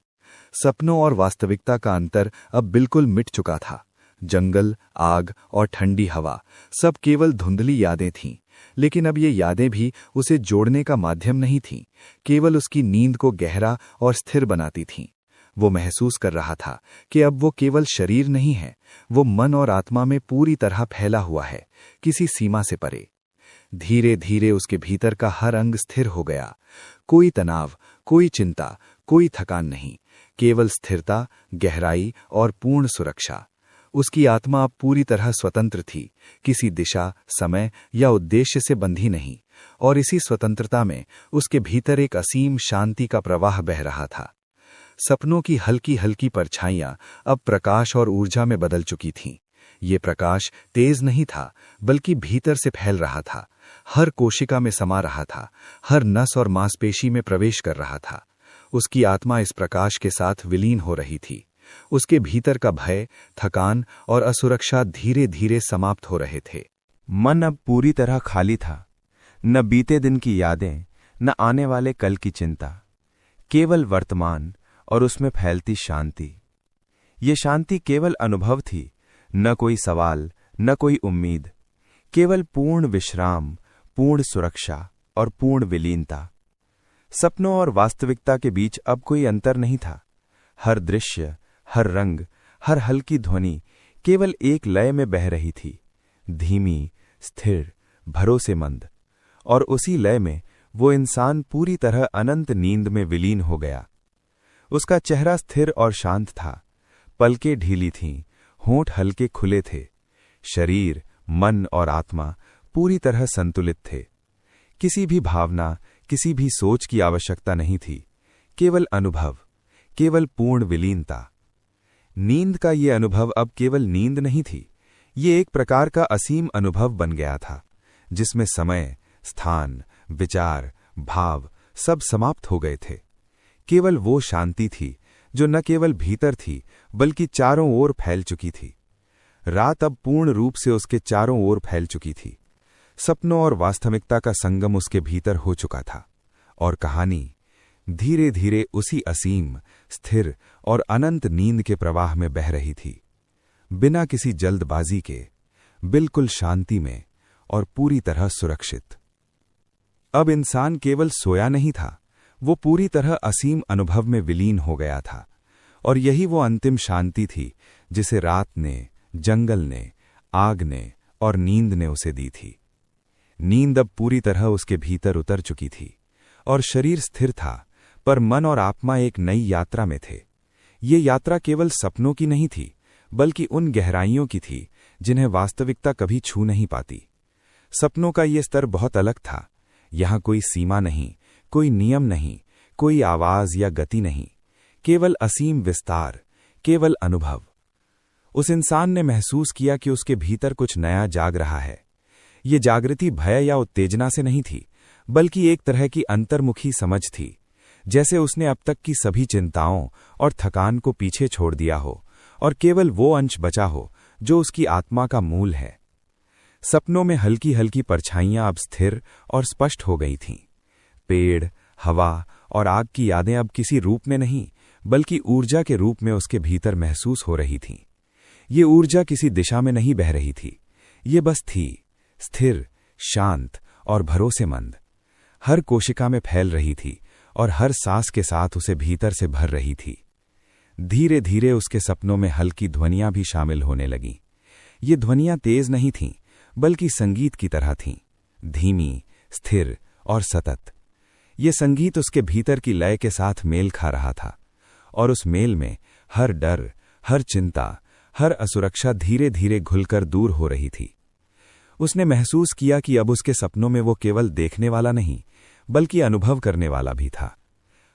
सपनों और वास्तविकता का अंतर अब बिल्कुल मिट चुका था। जंगल, आग और ठंडी हवा सब केवल धुंधली यादें थीं, लेकिन अब ये यादें भी उसे जोड़ने का माध्यम नहीं थीं, केवल उसकी नींद को गहरा और स्थिर बनाती थीं। वो महसूस कर रहा था कि अब वो केवल शरीर नहीं है, वो मन और आत्मा में पूरी तरह फैला हुआ है, किसी सीमा से परे। धीरे धीरे उसके भीतर का हर अंग स्थिर हो गया। कोई तनाव, कोई चिंता, कोई थकान नहीं, केवल स्थिरता, गहराई और पूर्ण सुरक्षा। उसकी आत्मा अब पूरी तरह स्वतंत्र थी, किसी दिशा, समय या उद्देश्य से बंधी नहीं, और इसी स्वतंत्रता में उसके भीतर एक असीम शांति का प्रवाह बह रहा था। सपनों की हल्की हल्की परछाइयां अब प्रकाश और ऊर्जा में बदल चुकी थीं। ये प्रकाश तेज नहीं था, बल्कि भीतर से फैल रहा था, हर कोशिका में समा रहा था, हर नस और मांसपेशी में प्रवेश कर रहा था। उसकी आत्मा इस प्रकाश के साथ विलीन हो रही थी। उसके भीतर का भय, थकान और असुरक्षा धीरे धीरे समाप्त हो रहे थे। मन अब पूरी तरह खाली था, न बीते दिन की यादें, न आने वाले कल की चिंता, केवल वर्तमान और उसमें फैलती शांति। ये शांति केवल अनुभव थी, न कोई सवाल, न कोई उम्मीद, केवल पूर्ण विश्राम, पूर्ण सुरक्षा और पूर्ण विलीनता। सपनों और वास्तविकता के बीच अब कोई अंतर नहीं था। हर दृश्य, हर रंग, हर हल्की ध्वनि केवल एक लय में बह रही थी, धीमी, स्थिर, भरोसेमंद। और उसी लय में वो इंसान पूरी तरह अनंत नींद में विलीन हो गया। उसका चेहरा स्थिर और शांत था, पलकें ढीली थीं, होंठ हल्के खुले थे। शरीर, मन और आत्मा पूरी तरह संतुलित थे। किसी भी भावना, किसी भी सोच की आवश्यकता नहीं थी, केवल अनुभव, केवल पूर्ण विलीनता। नींद का ये अनुभव अब केवल नींद नहीं थी, ये एक प्रकार का असीम अनुभव बन गया था, जिसमें समय, स्थान, विचार, भाव सब समाप्त हो गए थे। केवल वो शांति थी जो न केवल भीतर थी बल्कि चारों ओर फैल चुकी थी। रात अब पूर्ण रूप से उसके चारों ओर फैल चुकी थी। सपनों और वास्तविकता का संगम उसके भीतर हो चुका था, और कहानी धीरे धीरे उसी असीम, स्थिर और अनंत नींद के प्रवाह में बह रही थी, बिना किसी जल्दबाजी के, बिल्कुल शांति में और पूरी तरह सुरक्षित। अब इंसान केवल सोया नहीं था, वो पूरी तरह असीम अनुभव में विलीन हो गया था, और यही वो अंतिम शांति थी जिसे रात ने, जंगल ने, आग ने और नींद ने उसे दी थी। नींद अब पूरी तरह उसके भीतर उतर चुकी थी, और शरीर स्थिर था, पर मन और आत्मा एक नई यात्रा में थे। ये यात्रा केवल सपनों की नहीं थी, बल्कि उन गहराइयों की थी जिन्हें वास्तविकता कभी छू नहीं पाती। सपनों का ये स्तर बहुत अलग था। यहाँ कोई सीमा नहीं, कोई नियम नहीं, कोई आवाज या गति नहीं, केवल असीम विस्तार, केवल अनुभव। उस इंसान ने महसूस किया कि उसके भीतर कुछ नया जाग रहा है। ये जागृति भय या उत्तेजना से नहीं थी, बल्कि एक तरह की अंतर्मुखी समझ थी, जैसे उसने अब तक की सभी चिंताओं और थकान को पीछे छोड़ दिया हो और केवल वो अंश बचा हो जो उसकी आत्मा का मूल है। सपनों में हल्की हल्की परछाइयां अब स्थिर और स्पष्ट हो गई थीं। पेड़, हवा और आग की यादें अब किसी रूप में नहीं, बल्कि ऊर्जा के रूप में उसके भीतर महसूस हो रही थीं। ये ऊर्जा किसी दिशा में नहीं बह रही थी, ये बस थी, स्थिर, शांत और भरोसेमंद। हर कोशिका में फैल रही थी और हर सांस के साथ उसे भीतर से भर रही थी। धीरे धीरे उसके सपनों में हल्की ध्वनियां भी शामिल होने लगीं। ये ध्वनियां तेज नहीं थीं, बल्कि संगीत की तरह थीं, धीमी, स्थिर और सतत। ये संगीत उसके भीतर की लय के साथ मेल खा रहा था, और उस मेल में हर डर, हर चिंता, हर असुरक्षा धीरे धीरे घुलकर दूर हो रही थी। उसने महसूस किया कि अब उसके सपनों में वो केवल देखने वाला नहीं, बल्कि अनुभव करने वाला भी था।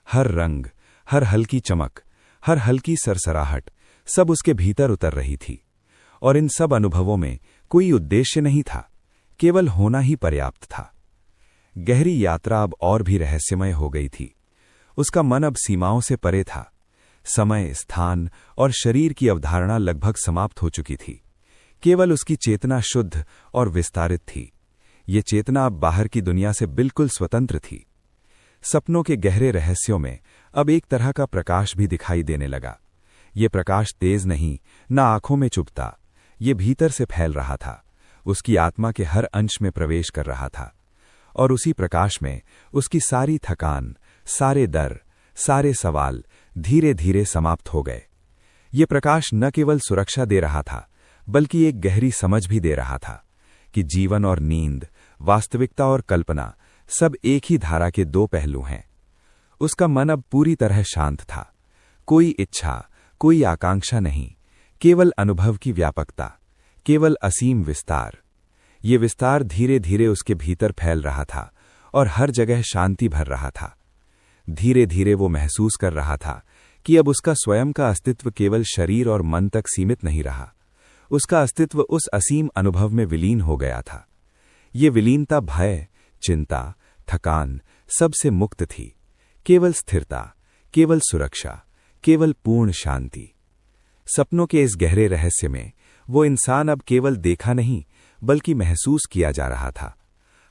हर रंग, हर हल्की चमक, हर हल्की सरसराहट सब उसके भीतर उतर रही थी, और इन सब अनुभवों में कोई उद्देश्य नहीं था, केवल होना ही पर्याप्त था। गहरी यात्रा अब और भी रहस्यमय हो गई थी। उसका मन अब सीमाओं से परे था। समय, स्थान और शरीर की अवधारणा लगभग समाप्त हो चुकी थी। केवल उसकी चेतना शुद्ध और विस्तारित थी। ये चेतना अब बाहर की दुनिया से बिल्कुल स्वतंत्र थी। सपनों के गहरे रहस्यों में अब एक तरह का प्रकाश भी दिखाई देने लगा। ये प्रकाश तेज नहीं, न आंखों में चुभता, ये भीतर से फैल रहा था, उसकी आत्मा के हर अंश में प्रवेश कर रहा था, और उसी प्रकाश में उसकी सारी थकान, सारे डर, सारे सवाल धीरे धीरे समाप्त हो गए। ये प्रकाश न केवल सुरक्षा दे रहा था, बल्कि एक गहरी समझ भी दे रहा था कि जीवन और नींद, वास्तविकता और कल्पना सब एक ही धारा के दो पहलू हैं। उसका मन अब पूरी तरह शांत था। कोई इच्छा, कोई आकांक्षा नहीं, केवल अनुभव की व्यापकता, केवल असीम विस्तार। ये विस्तार धीरे धीरे उसके भीतर फैल रहा था और हर जगह शांति भर रहा था। धीरे धीरे वो महसूस कर रहा था कि अब उसका स्वयं का अस्तित्व केवल शरीर और मन तक सीमित नहीं रहा। उसका अस्तित्व उस असीम अनुभव में विलीन हो गया था। ये विलीनता भय, चिंता, थकान सबसे मुक्त थी। केवल स्थिरता, केवल सुरक्षा, केवल पूर्ण शांति। सपनों के इस गहरे रहस्य में वो इंसान अब केवल देखा नहीं, बल्कि महसूस किया जा रहा था।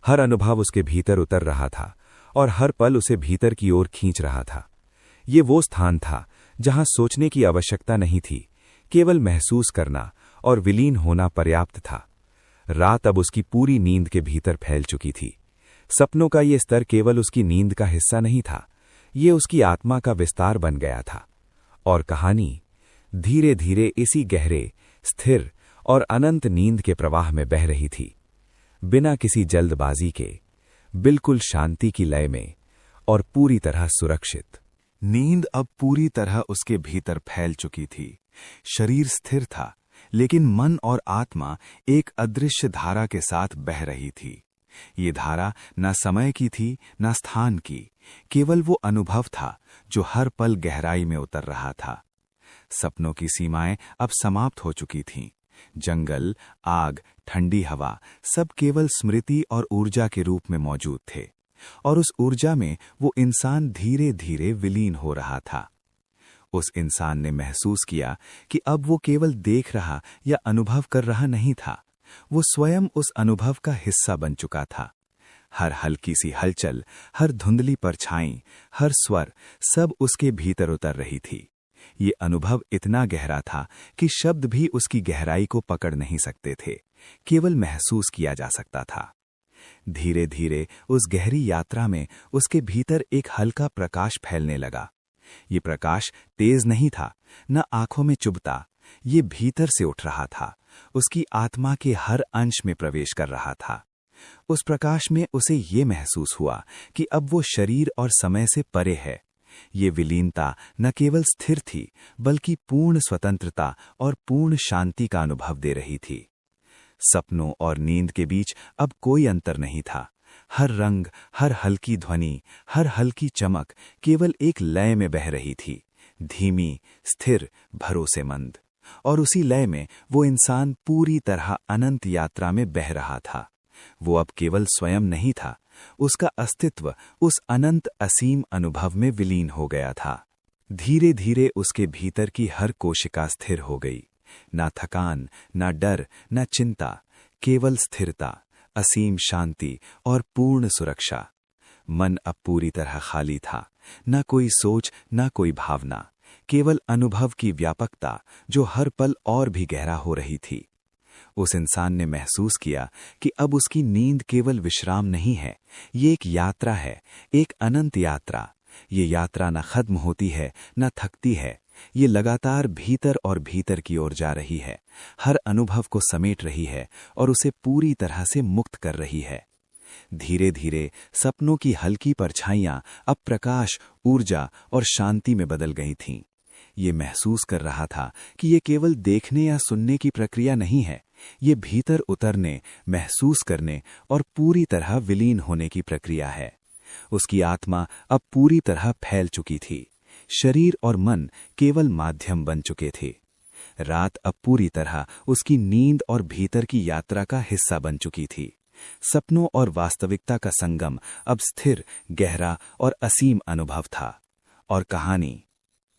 हर अनुभव उसके भीतर उतर रहा था और हर पल उसे भीतर की ओर खींच रहा था। ये वो स्थान था जहां सोचने की आवश्यकता नहीं थी, केवल महसूस करना और विलीन होना पर्याप्त था। रात अब उसकी पूरी नींद के भीतर फैल चुकी थी। सपनों का ये स्तर केवल उसकी नींद का हिस्सा नहीं था, ये उसकी आत्मा का विस्तार बन गया था। और कहानी धीरे धीरे इसी गहरे, स्थिर और अनंत नींद के प्रवाह में बह रही थी, बिना किसी जल्दबाजी के, बिल्कुल शांति की लय में और पूरी तरह सुरक्षित। नींद अब पूरी तरह उसके भीतर फैल चुकी थी। शरीर स्थिर था, लेकिन मन और आत्मा एक अदृश्य धारा के साथ बह रही थी। ये धारा न समय की थी, न स्थान की, केवल वो अनुभव था जो हर पल गहराई में उतर रहा था। सपनों की सीमाएं अब समाप्त हो चुकी थीं। जंगल, आग, ठंडी हवा सब केवल स्मृति और ऊर्जा के रूप में मौजूद थे, और उस ऊर्जा में वो इंसान धीरे धीरे विलीन हो रहा था। उस इंसान ने महसूस किया कि अब वो केवल देख रहा या अनुभव कर रहा नहीं था, वो स्वयं उस अनुभव का हिस्सा बन चुका था। हर हल्की सी हलचल, हर धुंधली परछाई, हर स्वर सब उसके भीतर उतर रही थी। ये अनुभव इतना गहरा था कि शब्द भी उसकी गहराई को पकड़ नहीं सकते थे, केवल महसूस किया जा सकता था। धीरे धीरे उस गहरी यात्रा में उसके भीतर एक हल्का प्रकाश फैलने लगा। ये प्रकाश तेज नहीं था, न आंखों में चुभता, ये भीतर से उठ रहा था, उसकी आत्मा के हर अंश में प्रवेश कर रहा था। उस प्रकाश में उसे ये महसूस हुआ कि अब वो शरीर और समय से परे है। ये विलीनता न केवल स्थिर थी, बल्कि पूर्ण स्वतंत्रता और पूर्ण शांति का अनुभव दे रही थी। सपनों और नींद के बीच अब कोई अंतर नहीं था। हर रंग, हर हल्की ध्वनि, हर हल्की चमक केवल एक लय में बह रही थी, धीमी, स्थिर, भरोसेमंद। और उसी लय में वो इंसान पूरी तरह अनंत यात्रा में बह रहा था। वो अब केवल स्वयं नहीं था, उसका अस्तित्व उस अनंत असीम अनुभव में विलीन हो गया था। धीरे धीरे उसके भीतर की हर कोशिका स्थिर हो गई। ना थकान, ना डर, ना चिंता, केवल स्थिरता, असीम शांति और पूर्ण सुरक्षा। मन अब पूरी तरह खाली था, न कोई सोच, न कोई भावना, केवल अनुभव की व्यापकता जो हर पल और भी गहरा हो रही थी। उस इंसान ने महसूस किया कि अब उसकी नींद केवल विश्राम नहीं है, ये एक यात्रा है, एक अनंत यात्रा। ये यात्रा न खत्म होती है, न थकती है, ये लगातार भीतर और भीतर की ओर जा रही है, हर अनुभव को समेट रही है और उसे पूरी तरह से मुक्त कर रही है। धीरे धीरे सपनों की हल्की परछाइयां अब प्रकाश, ऊर्जा और शांति में बदल गई थीं। ये महसूस कर रहा था कि ये केवल देखने या सुनने की प्रक्रिया नहीं है, ये भीतर उतरने, महसूस करने और पूरी तरह विलीन होने की प्रक्रिया है। उसकी आत्मा अब पूरी तरह फैल चुकी थी, शरीर और मन केवल माध्यम बन चुके थे। रात अब पूरी तरह उसकी नींद और भीतर की यात्रा का हिस्सा बन चुकी थी। सपनों और वास्तविकता का संगम अब स्थिर, गहरा और असीम अनुभव था। और कहानी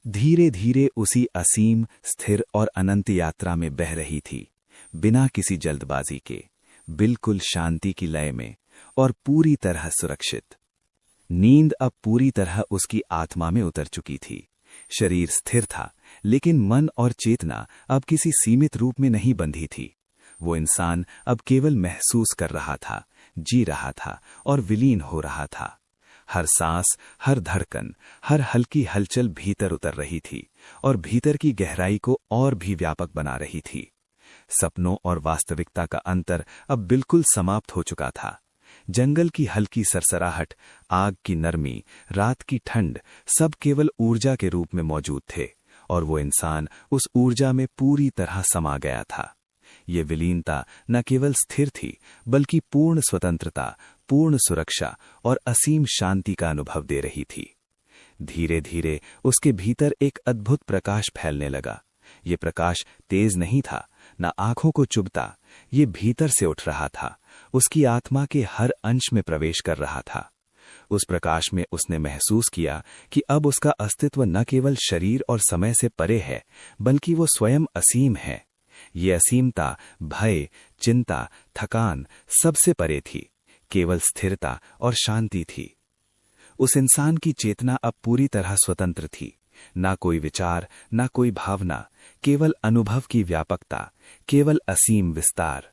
धीरे धीरे उसी असीम, स्थिर और अनंत यात्रा में बह रही थी, बिना किसी जल्दबाजी के, बिल्कुल शांति की लय में और पूरी तरह सुरक्षित। नींद अब पूरी तरह उसकी आत्मा में उतर चुकी थी। शरीर स्थिर था, लेकिन मन और चेतना अब किसी सीमित रूप में नहीं बंधी थी। वो इंसान अब केवल महसूस कर रहा था, जी रहा था और विलीन हो रहा था। हर सांस, हर धड़कन, हर हल्की हलचल भीतर उतर रही थी और भीतर की गहराई को और भी व्यापक बना रही थी। सपनों और वास्तविकता का अंतर अब बिल्कुल समाप्त हो चुका था। जंगल की हल्की सरसराहट, आग की नरमी, रात की ठंड सब केवल ऊर्जा के रूप में मौजूद थे, और वो इंसान उस ऊर्जा में पूरी तरह समा गया था। ये विलीनता न केवल स्थिर थी, बल्कि पूर्ण स्वतंत्रता, पूर्ण सुरक्षा और असीम शांति का अनुभव दे रही थी। धीरे धीरे उसके भीतर एक अद्भुत प्रकाश फैलने लगा। ये प्रकाश तेज नहीं था, न आंखों को चुभता, ये भीतर से उठ रहा था, उसकी आत्मा के हर अंश में प्रवेश कर रहा था। उस प्रकाश में उसने महसूस किया कि अब उसका अस्तित्व न केवल शरीर और समय से परे है, बल्कि वो स्वयं असीम है। ये असीमता भय, चिंता, थकान सबसे परे थी, केवल स्थिरता और शांति थी। उस इंसान की चेतना अब पूरी तरह स्वतंत्र थी, ना कोई विचार, ना कोई भावना, केवल अनुभव की व्यापकता, केवल असीम विस्तार।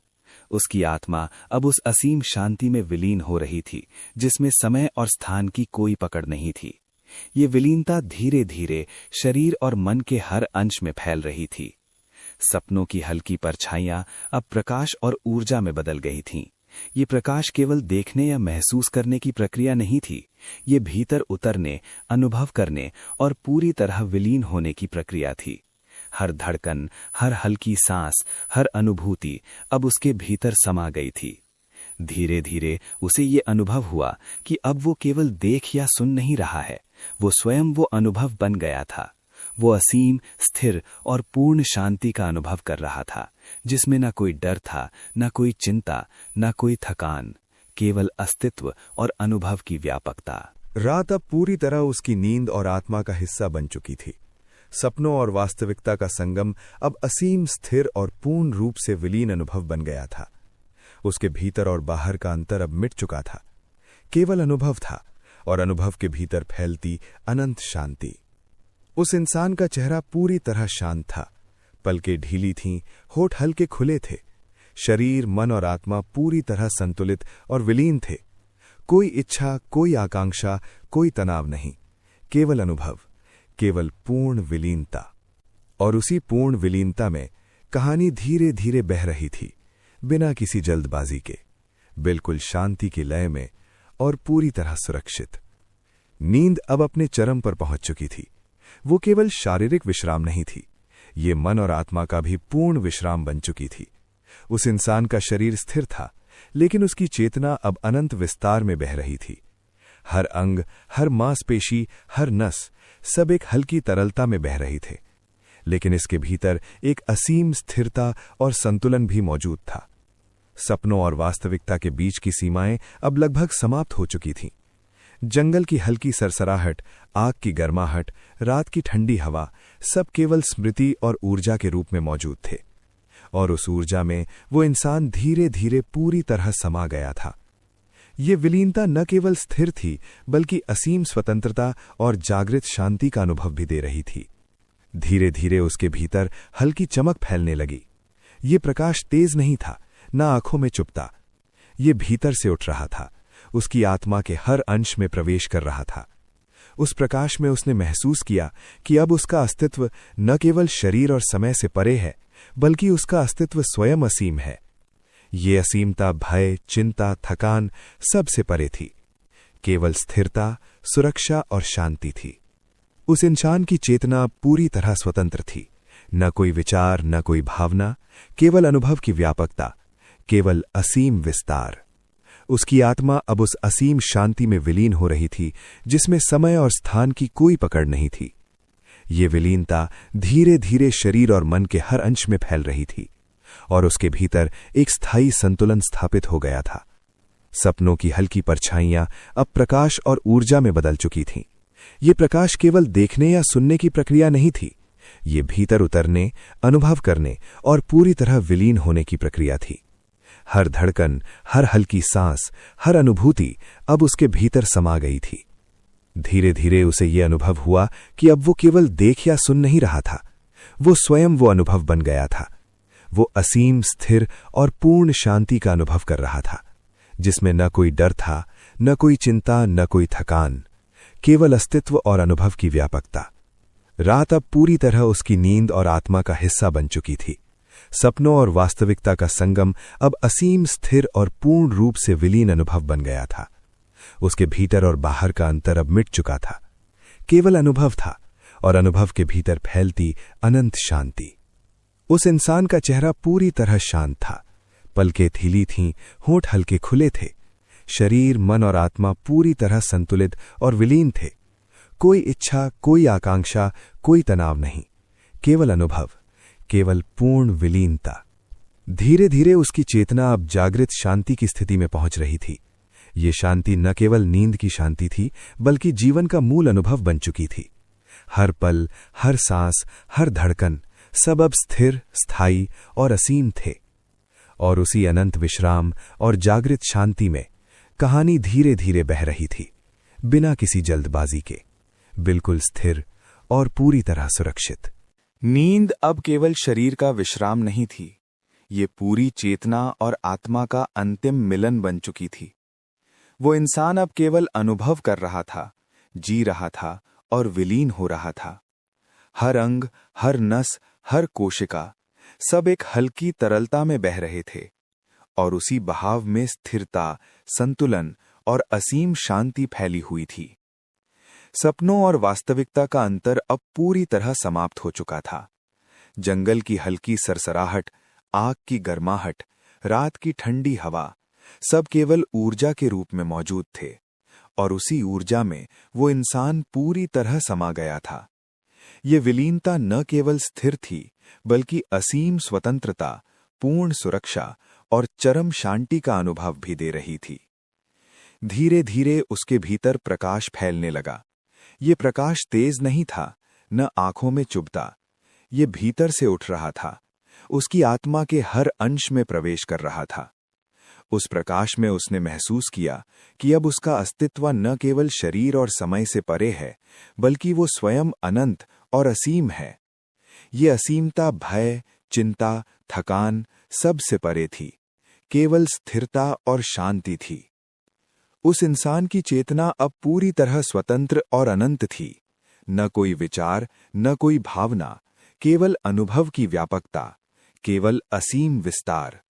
उसकी आत्मा अब उस असीम शांति में विलीन हो रही थी, जिसमें समय और स्थान की कोई पकड़ नहीं थी। ये विलीनता धीरे धीरे शरीर और मन के हर अंश में फैल रही थी। सपनों की हल्की परछाइयां अब प्रकाश और ऊर्जा में बदल गई थीं। ये प्रकाश केवल देखने या महसूस करने की प्रक्रिया नहीं थी, ये भीतर उतरने, अनुभव करने और पूरी तरह विलीन होने की प्रक्रिया थी। हर धड़कन, हर हल्की सांस, हर अनुभूति अब उसके भीतर समा गई थी। धीरे धीरे उसे ये अनुभव हुआ कि अब वो केवल देख या सुन नहीं रहा है, वो स्वयं वो अनुभव बन गया था। वो असीम, स्थिर और पूर्ण शांति का अनुभव कर रहा था, जिसमें न कोई डर था, न कोई चिंता, न कोई थकान, केवल अस्तित्व और अनुभव की व्यापकता। रात अब पूरी तरह उसकी नींद और आत्मा का हिस्सा बन चुकी थी। सपनों और वास्तविकता का संगम अब असीम, स्थिर और पूर्ण रूप से विलीन अनुभव बन गया था। उसके भीतर और बाहर का अंतर अब मिट चुका था। केवल अनुभव था, और अनुभव के भीतर फैलती अनंत शांति। उस इंसान का चेहरा पूरी तरह शांत था। पलकें ढीली थीं, होठ हल्के खुले थे। शरीर, मन और आत्मा पूरी तरह संतुलित और विलीन थे। कोई इच्छा, कोई आकांक्षा, कोई तनाव नहीं, केवल अनुभव, केवल पूर्ण विलीनता। और उसी पूर्ण विलीनता में कहानी धीरे धीरे बह रही थी, बिना किसी जल्दबाजी के, बिल्कुल शांति के लय में और पूरी तरह सुरक्षित। नींद अब अपने चरम पर पहुंच चुकी थी। वो केवल शारीरिक विश्राम नहीं थी, ये मन और आत्मा का भी पूर्ण विश्राम बन चुकी थी। उस इंसान का शरीर स्थिर था, लेकिन उसकी चेतना अब अनंत विस्तार में बह रही थी। हर अंग, हर मांसपेशी, हर नस, सब एक हल्की तरलता में बह रही थे। लेकिन इसके भीतर एक असीम स्थिरता और संतुलन भी मौजूद था। सपनों और वास्तविकता के बीच की सीमाएं अब लगभग समाप्त हो चुकी थीं। जंगल की हल्की सरसराहट, आग की गर्माहट, रात की ठंडी हवा, सब केवल स्मृति और ऊर्जा के रूप में मौजूद थे। और उस ऊर्जा में वो इंसान धीरे धीरे पूरी तरह समा गया था। ये विलीनता न केवल स्थिर थी, बल्कि असीम स्वतंत्रता और जागृत शांति का अनुभव भी दे रही थी। धीरे धीरे उसके भीतर हल्की चमक फैलने लगी। ये प्रकाश तेज नहीं था, न आंखों में चुभता। ये भीतर से उठ रहा था, उसकी आत्मा के हर अंश में प्रवेश कर रहा था। उस प्रकाश में उसने महसूस किया कि अब उसका अस्तित्व न केवल शरीर और समय से परे है, बल्कि उसका अस्तित्व स्वयं असीम है। ये असीमता भय, चिंता, थकान सब से परे थी। केवल स्थिरता, सुरक्षा और शांति थी। उस इंसान की चेतना पूरी तरह स्वतंत्र थी। न कोई विचार, न कोई भावना, केवल अनुभव की व्यापकता, केवल असीम विस्तार। उसकी आत्मा अब उस असीम शांति में विलीन हो रही थी, जिसमें समय और स्थान की कोई पकड़ नहीं थी। ये विलीनता धीरे धीरे शरीर और मन के हर अंश में फैल रही थी, और उसके भीतर एक स्थायी संतुलन स्थापित हो गया था। सपनों की हल्की परछाइयां अब प्रकाश और ऊर्जा में बदल चुकी थीं। ये प्रकाश केवल देखने या सुनने की प्रक्रिया नहीं थी, ये भीतर उतरने, अनुभव करने और पूरी तरह विलीन होने की प्रक्रिया थी। हर धड़कन, हर हल्की सांस, हर अनुभूति अब उसके भीतर समा गई थी। धीरे धीरे उसे ये अनुभव हुआ कि अब वो केवल देख या सुन नहीं रहा था, वो स्वयं वो अनुभव बन गया था। वो असीम, स्थिर और पूर्ण शांति का अनुभव कर रहा था, जिसमें न कोई डर था, न कोई चिंता, न कोई थकान, केवल अस्तित्व और अनुभव की व्यापकता। रात अब पूरी तरह उसकी नींद और आत्मा का हिस्सा बन चुकी थी। सपनों और वास्तविकता का संगम अब असीम, स्थिर और पूर्ण रूप से विलीन अनुभव बन गया था। उसके भीतर और बाहर का अंतर अब मिट चुका था। केवल अनुभव था, और अनुभव के भीतर फैलती अनंत शांति। उस इंसान का चेहरा पूरी तरह शांत था। पलकें थीली थीं, होंठ हल्के खुले थे। शरीर, मन और आत्मा पूरी तरह संतुलित और विलीन थे। कोई इच्छा, कोई आकांक्षा, कोई तनाव नहीं, केवल अनुभव, केवल पूर्ण विलीनता। धीरे धीरे उसकी चेतना अब जागृत शांति की स्थिति में पहुंच रही थी। ये शांति न केवल नींद की शांति थी, बल्कि जीवन का मूल अनुभव बन चुकी थी। हर पल, हर सांस, हर धड़कन सब अब स्थिर, स्थायी और असीम थे। और उसी अनंत विश्राम और जागृत शांति में कहानी धीरे धीरे बह रही थी, बिना किसी जल्दबाजी के, बिल्कुल स्थिर और पूरी तरह सुरक्षित। नींद अब केवल शरीर का विश्राम नहीं थी, ये पूरी चेतना और आत्मा का अंतिम मिलन बन चुकी थी। वो इंसान अब केवल अनुभव कर रहा था, जी रहा था और विलीन हो रहा था। हर अंग, हर नस, हर कोशिका सब एक हल्की तरलता में बह रहे थे, और उसी बहाव में स्थिरता, संतुलन और असीम शांति फैली हुई थी। सपनों और वास्तविकता का अंतर अब पूरी तरह समाप्त हो चुका था। जंगल की हल्की सरसराहट, आग की गर्माहट, रात की ठंडी हवा सब केवल ऊर्जा के रूप में मौजूद थे, और उसी ऊर्जा में वो इंसान पूरी तरह समा गया था। ये विलीनता न केवल स्थिर थी, बल्कि असीम स्वतंत्रता, पूर्ण सुरक्षा और चरम शांति का अनुभव भी दे रही थी। धीरे धीरे उसके भीतर प्रकाश फैलने लगा। ये प्रकाश तेज नहीं था, न आंखों में चुभता। ये भीतर से उठ रहा था, उसकी आत्मा के हर अंश में प्रवेश कर रहा था। उस प्रकाश में उसने महसूस किया कि अब उसका अस्तित्व न केवल शरीर और समय से परे है, बल्कि वो स्वयं अनंत और असीम है। ये असीमता भय, चिंता, थकान सब से परे थी, केवल स्थिरता और शांति थी। उस इंसान की चेतना अब पूरी तरह स्वतंत्र और अनंत थी। न कोई विचार, न कोई भावना, केवल अनुभव की व्यापकता, केवल असीम विस्तार।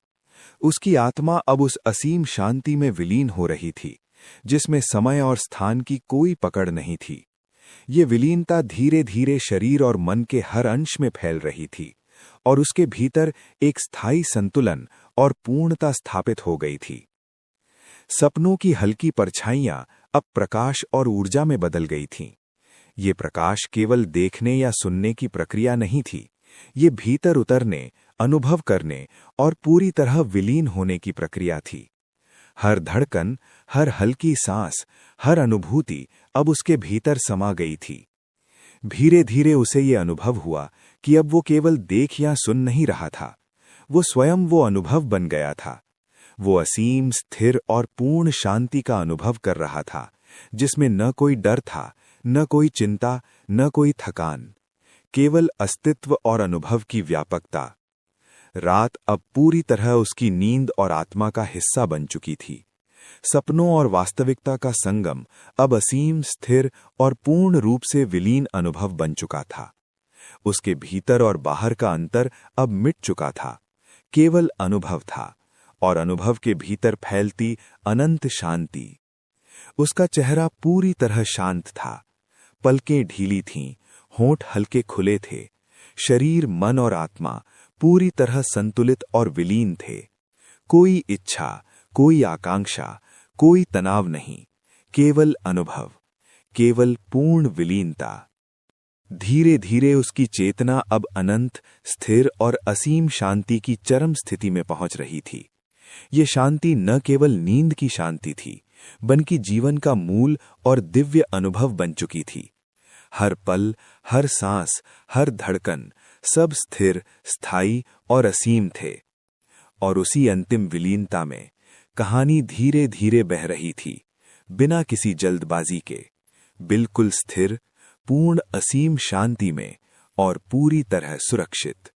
उसकी आत्मा अब उस असीम शांति में विलीन हो रही थी, जिसमें समय और स्थान की कोई पकड़ नहीं थी। ये विलीनता धीरे धीरे शरीर और मन के हर अंश में फैल रही थी, और उसके भीतर एक स्थायी संतुलन और पूर्णता स्थापित हो गई थी। सपनों की हल्की परछाइयां अब प्रकाश और ऊर्जा में बदल गई थीं। ये प्रकाश केवल देखने या सुनने की प्रक्रिया नहीं थी, ये भीतर उतरने, अनुभव करने और पूरी तरह विलीन होने की प्रक्रिया थी। हर धड़कन, हर हल्की सांस, हर अनुभूति अब उसके भीतर समा गई थी। धीरे धीरे उसे ये अनुभव हुआ कि अब वो केवल देख या सुन नहीं रहा था, वो स्वयं वो अनुभव बन गया था। वो असीम, स्थिर और पूर्ण शांति का अनुभव कर रहा था, जिसमें न कोई डर था, न कोई चिंता, न कोई थकान, केवल अस्तित्व और अनुभव की व्यापकता। रात अब पूरी तरह उसकी नींद और आत्मा का हिस्सा बन चुकी थी। सपनों और वास्तविकता का संगम अब असीम, स्थिर और पूर्ण रूप से विलीन अनुभव बन चुका था। उसके भीतर और बाहर का अंतर अब मिट चुका था, केवल अनुभव था, और अनुभव के भीतर फैलती अनंत शांति। उसका चेहरा पूरी तरह शांत था, पलकें ढीली थीं, होंठ हल्के खुले थे, शरीर, मन और आत्मा पूरी तरह संतुलित और विलीन थे। कोई इच्छा, कोई आकांक्षा, कोई तनाव नहीं, केवल अनुभव, केवल पूर्ण विलीनता। धीरे धीरे उसकी चेतना अब अनंत, स्थिर और असीम शांति की चरम स्थिति में पहुंच रही थी। ये शांति न केवल नींद की शांति थी, बल्कि जीवन का मूल और दिव्य अनुभव बन चुकी थी। हर पल, हर सांस, हर धड़कन सब स्थिर, स्थायी और असीम थे। और उसी अंतिम विलीनता में कहानी धीरे धीरे बह रही थी, बिना किसी जल्दबाजी के, बिल्कुल स्थिर, पूर्ण असीम शांति में और पूरी तरह सुरक्षित।